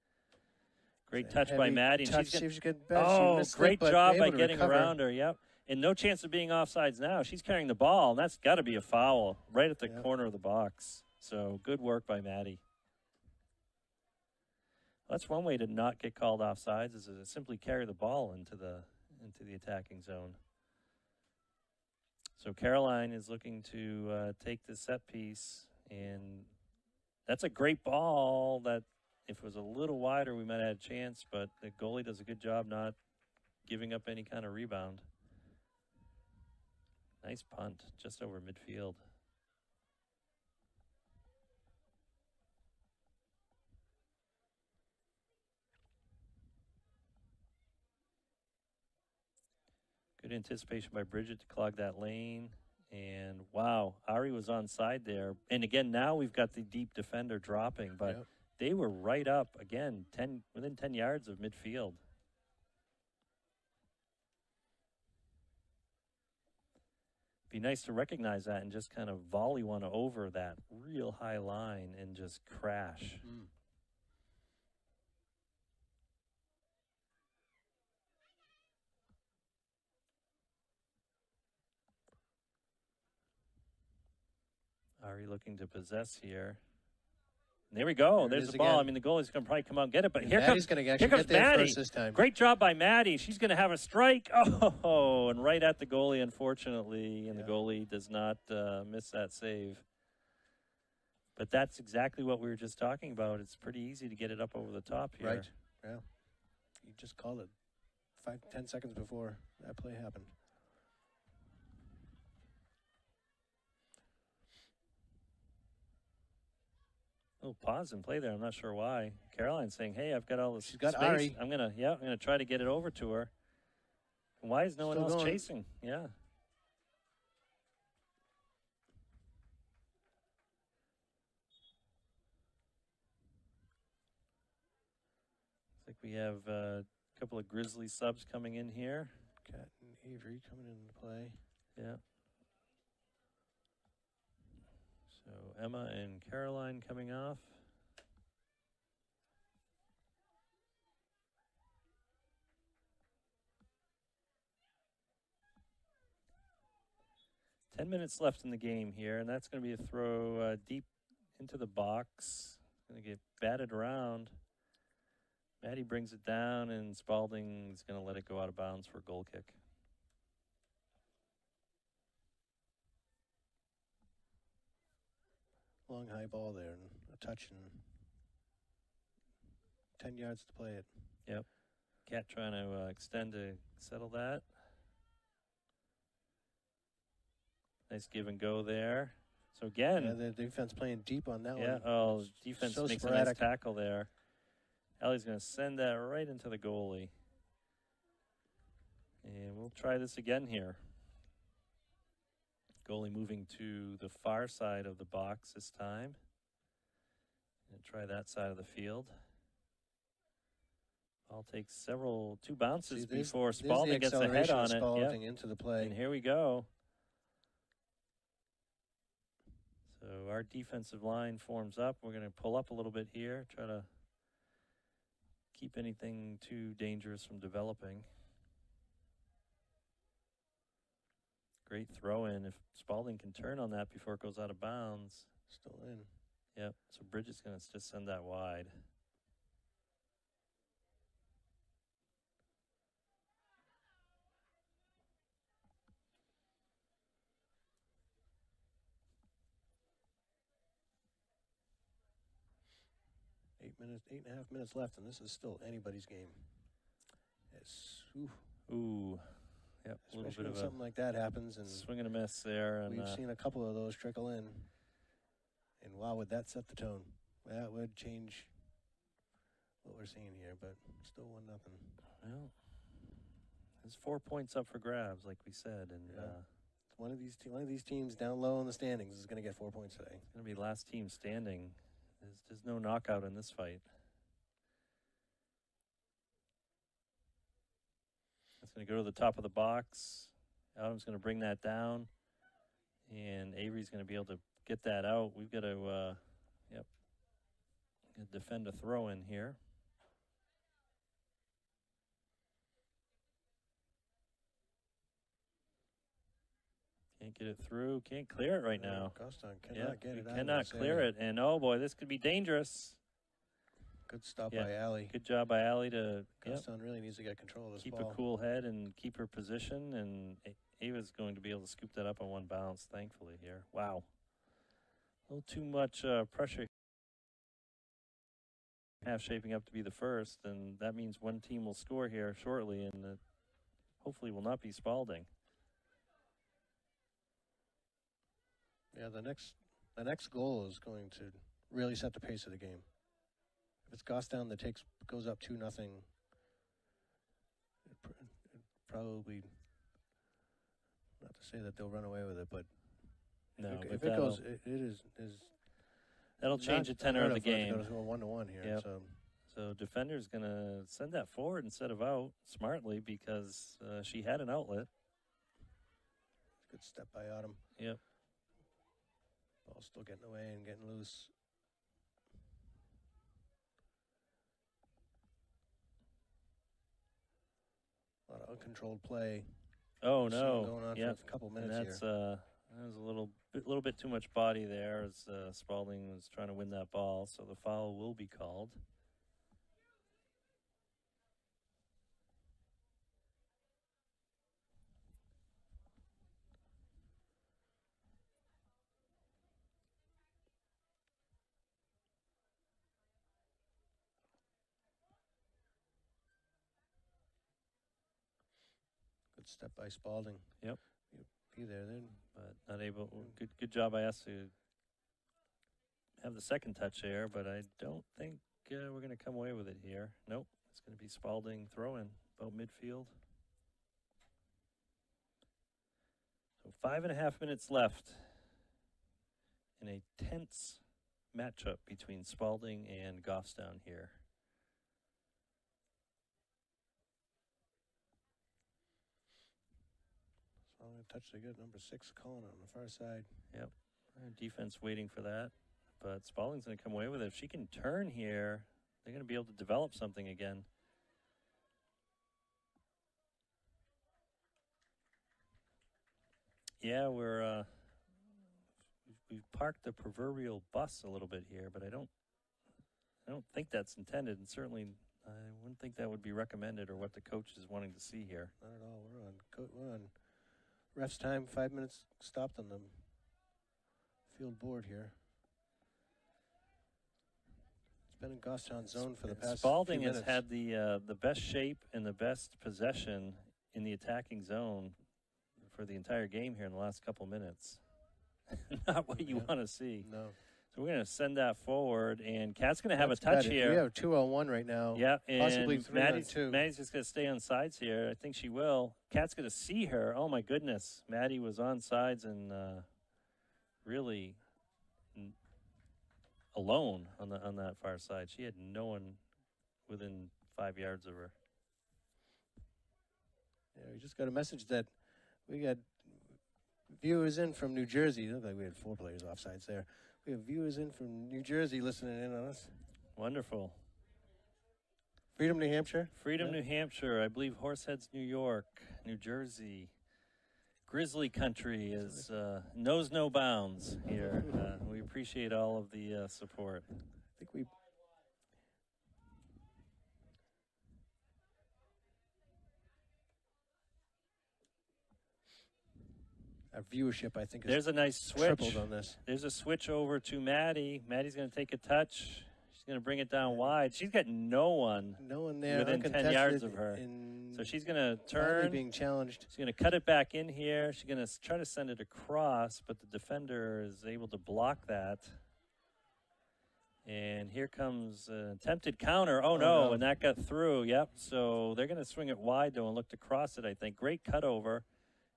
Great touch by Maddie. Great job by getting around her. Yep. And no chance of being offsides now. She's carrying the ball, and that's got to be a foul right at the corner of the box. So good work by Maddie. That's one way to not get called offsides is to simply carry the ball into the attacking zone. So Caroline is looking to take the set piece, and that's a great ball that if it was a little wider, we might have had a chance, but the goalie does a good job not giving up any kind of rebound. Nice punt just over midfield. Good anticipation by Bridget to clog that lane. And, wow, Ari was onside there. And, again, now we've got the deep defender dropping. But they were right up, again, within 10 yards of midfield. Be nice to recognize that and just kind of volley one over that real high line and just crash. Ari looking to possess here. And there we go. There's the ball. Again. I mean, the goalie's going to probably come out and get it, but here comes Maddie. This time. Great job by Maddie. She's going to have a strike. Oh, and right at the goalie, unfortunately, and the goalie does not miss that save. But that's exactly what we were just talking about. It's pretty easy to get it up over the top here. Right. Yeah. He just called it 5-10 seconds before that play happened. Oh, pause and play there. I'm not sure why. Caroline's saying, "Hey, I've got all this She's got space. Ari. I'm gonna try to get it over to her." And why is no one Still else going. chasing? Yeah. Looks like we have a couple of Grizzly subs coming in here. Kat and Avery coming into play. Yeah. So Emma and Caroline coming off. Ten minutes left in the game here, and that's going to be a throw deep into the box. Going to get batted around. Maddie brings it down, and Spaulding's going to let it go out of bounds for a goal kick. Long high ball there and a touch and 10 yards to play it. Yep. Cat trying to extend to settle that. Nice give and go there. So again. Yeah, the defense playing deep on that one. Yeah, oh, defense so makes sporadic. a nice tackle there. Ellie's going to send that right into the goalie. And we'll try this again here. Goalie moving to the far side of the box this time. And try that side of the field. Ball takes two bounces before Spaulding gets a head on it. Spaulding into the play. And here we go. So our defensive line forms up. We're going to pull up a little bit here, try to keep anything too dangerous from developing. Great throw in. If Spaulding can turn on that before it goes out of bounds. Still in. Yep. So Bridget's going to just send that wide. Eight and a half minutes left, and this is still anybody's game. Yes. Ooh. Yep. A little bit of something like that happens, and swing and a miss there. And we've seen a couple of those trickle in. And wow, would that set the tone? That would change what we're seeing here, but still 1-0. Well, there's 4 points up for grabs, like we said, and one of these teams down low in the standings is going to get 4 points today. It's going to be last team standing. There's no knockout in this fight. That's going to go to the top of the box. Adam's going to bring that down, and Avery's going to be able to get that out. We've got to, defend a throw in here. Can't get it through. Can't clear it right now. Coston cannot get it out. Cannot clear it. And oh boy, this could be dangerous. Good stop by Allie. Good job by Allie to. Coston really needs to get control of this keep ball. A cool head and keep her position. And Ava's going to be able to scoop that up on one bounce, thankfully, here. Wow. A little too much pressure. Half shaping up to be the first, and that means one team will score here shortly, and it hopefully will not be Spaulding. Yeah, the next goal is going to really set the pace of the game. If it's Goffstown that goes up 2-0, it probably, not to say that they'll run away with it, but no, if it goes, it is that'll change the tenor of the game. Go to a 1-1 here. Yep. So defender's going to send that forward instead of out smartly because she had an outlet. Good step by Autumn. Yep. Ball still getting away and getting loose. A lot of uncontrolled play. Oh no! Going on for a couple minutes here. That was a little bit too much body there as Spaulding was trying to win that ball. So the foul will be called. step by Spaulding. Yep. Be there then. But not able. Good job by us to have the second touch there, but I don't think we're going to come away with it here. Nope. It's going to be Spaulding throw-in about midfield. So 5.5 minutes left in a tense matchup between Spaulding and Goffstown here. So I'm going to touch the good number 6, Colin, on the far side. Yep. Defense waiting for that. But Spaulding's going to come away with it. If she can turn here, they're going to be able to develop something again. Yeah, we've parked the proverbial bus a little bit here, but I don't think that's intended, and certainly I wouldn't think that would be recommended or what the coach is wanting to see here. Not at all. We're on ref's time. 5 minutes stopped on the field board here. It's been in Goffstown's zone for the past Spaulding few has minutes. had the best shape and the best possession in the attacking zone for the entire game here in the last couple minutes. Not what you want to see. No. So we're going to send that forward, and Kat's going to have a touch here. We have 2-on-1 right now. Yeah, and possibly 3-on-2. Maddie's just going to stay on sides here. I think she will. Kat's going to see her. Oh my goodness, Maddie was on sides and really alone on that far side. She had no one within 5 yards of her. Yeah, we just got a message that we got viewers in from New Jersey. It looked like we had 4 players offsides there. We have viewers in from New Jersey listening in on us. Wonderful. Freedom, New Hampshire. Freedom, New Hampshire. I believe Horseheads, New York, New Jersey. Grizzly country is knows no bounds here. We appreciate all of the support. I think we. Our viewership, I think, there's a nice switch. Tripled on this. There's a switch over to Maddie. Maddie's going to take a touch. She's going to bring it down wide. She's got no one there within 10 yards of her. So she's going to turn. Being challenged. She's going to cut it back in here. She's going to try to send it across, but the defender is able to block that. And here comes an attempted counter. Oh, no, and that got through. Yep, so they're going to swing it wide, though, and look to cross it, I think. Great cutover.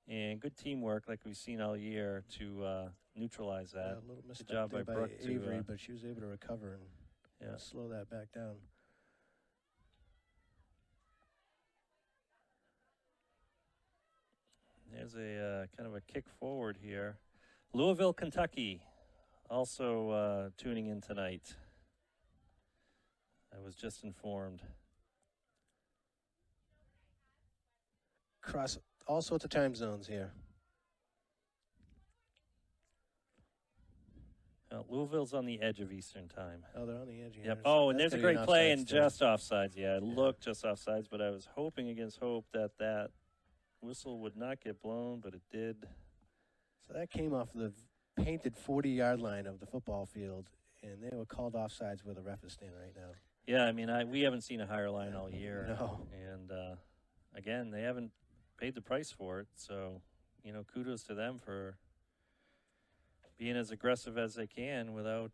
And good teamwork, like we've seen all year, to neutralize that. Yeah, a little good job by Brooke Avery, but she was able to recover and slow that back down. There's a kind of a kick forward here. Louisville, Kentucky, also tuning in tonight. I was just informed. Cross all sorts of time zones here. Louisville's on the edge of Eastern time. Oh, they're on the edge. Yep. Oh, and there's a great play and just offsides. Yeah, it looked just offsides, but I was hoping against hope that whistle would not get blown, but it did. So that came off the painted 40-yard line of the football field, and they were called offsides where the ref is standing right now. Yeah, I mean, we haven't seen a higher line all year. No. And, again, they haven't paid the price for it, so, kudos to them for being as aggressive as they can without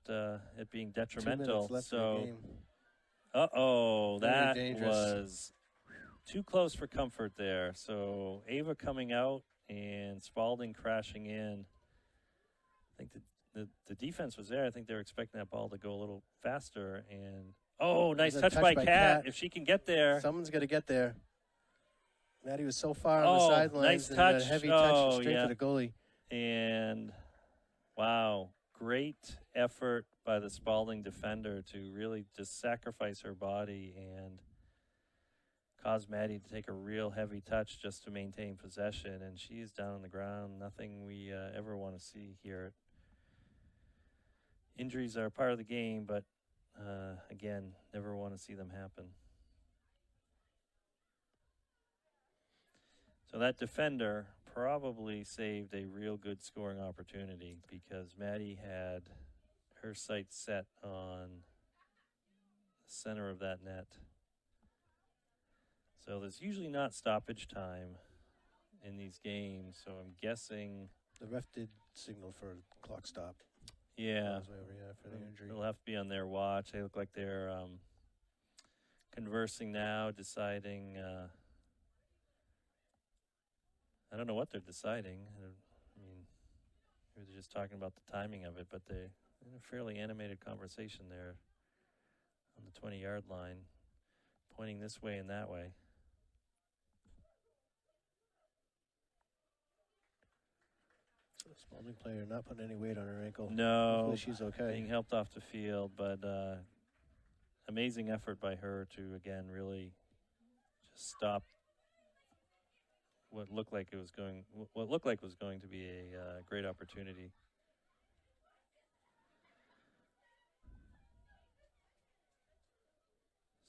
it being detrimental. 2 minutes left in the game. That dangerous. Was too close for comfort there. So Ava coming out and Spaulding crashing in. I think the defense was there. I think they were expecting that ball to go a little faster. And nice touch by Kat. If she can get there, someone's got to get there. Maddie was so far on the sidelines. Nice and touch. A heavy touch straight to the goalie. And wow, great effort by the Spaulding defender to really just sacrifice her body and cause Maddie to take a real heavy touch just to maintain possession. And she's down on the ground. Nothing we ever want to see here. Injuries are part of the game, but again, never want to see them happen. So that defender probably saved a real good scoring opportunity because Maddie had her sights set on the center of that net. So there's usually not stoppage time in these games. So I'm guessing. The ref did signal for clock stop. Yeah. For the injury. It'll have to be on their watch. They look like they're conversing now, deciding. I don't know what they're deciding. I mean, maybe they're just talking about the timing of it, but they in a fairly animated conversation there on the 20-yard line, pointing this way and that way. Spaulding player not putting any weight on her ankle. No, hopefully she's okay. Being helped off the field, but amazing effort by her to again really just stop what looked like was going to be a great opportunity.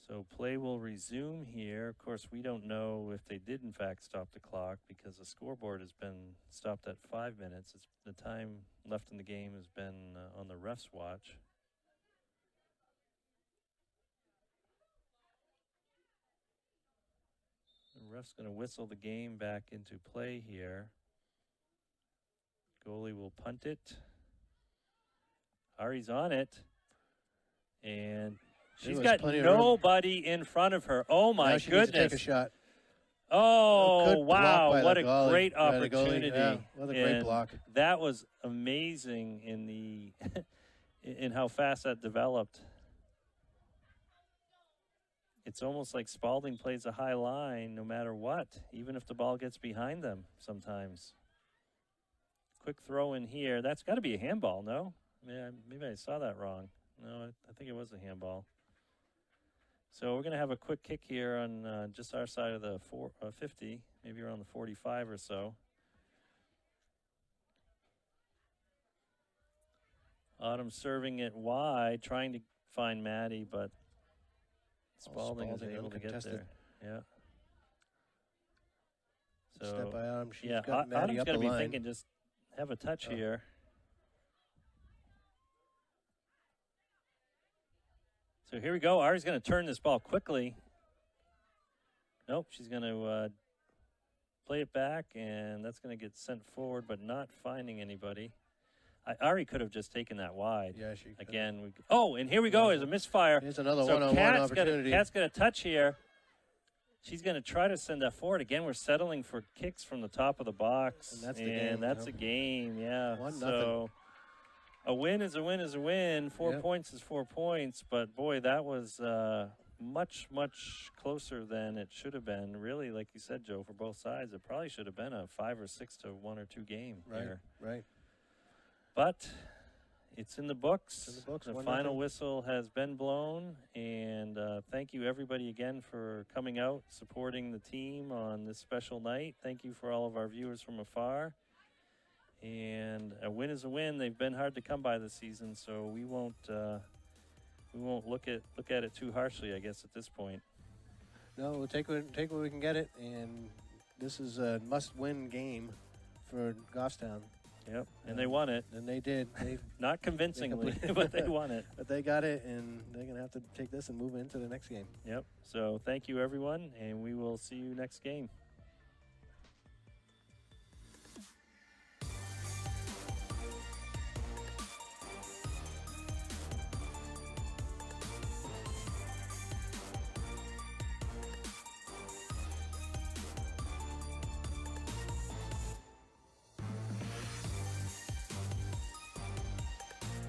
So play will resume here. Of course, we don't know if they did in fact stop the clock because the scoreboard has been stopped at 5 minutes. The time left in the game has been on the ref's watch. The ref's going to whistle the game back into play here. Goalie will punt it. Ari's on it. And she's got nobody in front of her. Oh, my she goodness. Needs to take a shot. Oh, wow. What a great opportunity. Yeah, what a great block. That was amazing in the in how fast that developed. It's almost like Spaulding plays a high line no matter what, even if the ball gets behind them sometimes. Quick throw in here. That's got to be a handball, no? Yeah, maybe I saw that wrong. No, I think it was a handball. So we're going to have a quick kick here on just our side of the 50, maybe around the 45 or so. Autumn serving it wide, trying to find Maddie, but Spaulding is able to get there. Yeah. So step by Autumn. She's yeah, got Maddie Autumn's up going to the be line. thinking just have a touch here. So here we go. Ari's going to turn this ball quickly. Nope, she's going to play it back, and that's going to get sent forward, but not finding anybody. Ari could have just taken that wide. Yeah, she could. Again, and here we go. There's a misfire. Here's another one-on-one opportunity. Kat's going to touch here. She's going to try to send that forward. Again, we're settling for kicks from the top of the box. And that's the game. That's a game, yeah. 1-0. So a win is a win is a win. 4 points is 4 points. But, boy, that was much, much closer than it should have been. Really, like you said, Joe, for both sides, it probably should have been a 5 or 6 to 1 or 2 game here. Right. But it's in the books. The 1-0. final whistle has been blown. And thank you, everybody, again, for coming out, supporting the team on this special night. Thank you for all of our viewers from afar. And a win is a win. They've been hard to come by this season, so we won't look at it too harshly, I guess, at this point. No, we'll take what we can get it, and this is a must-win game for Goffstown. Yep, and they won it. And they did. Not convincingly, but they won it. But they got it, and they're going to have to take this and move into the next game. Yep. So thank you, everyone, and we will see you next game.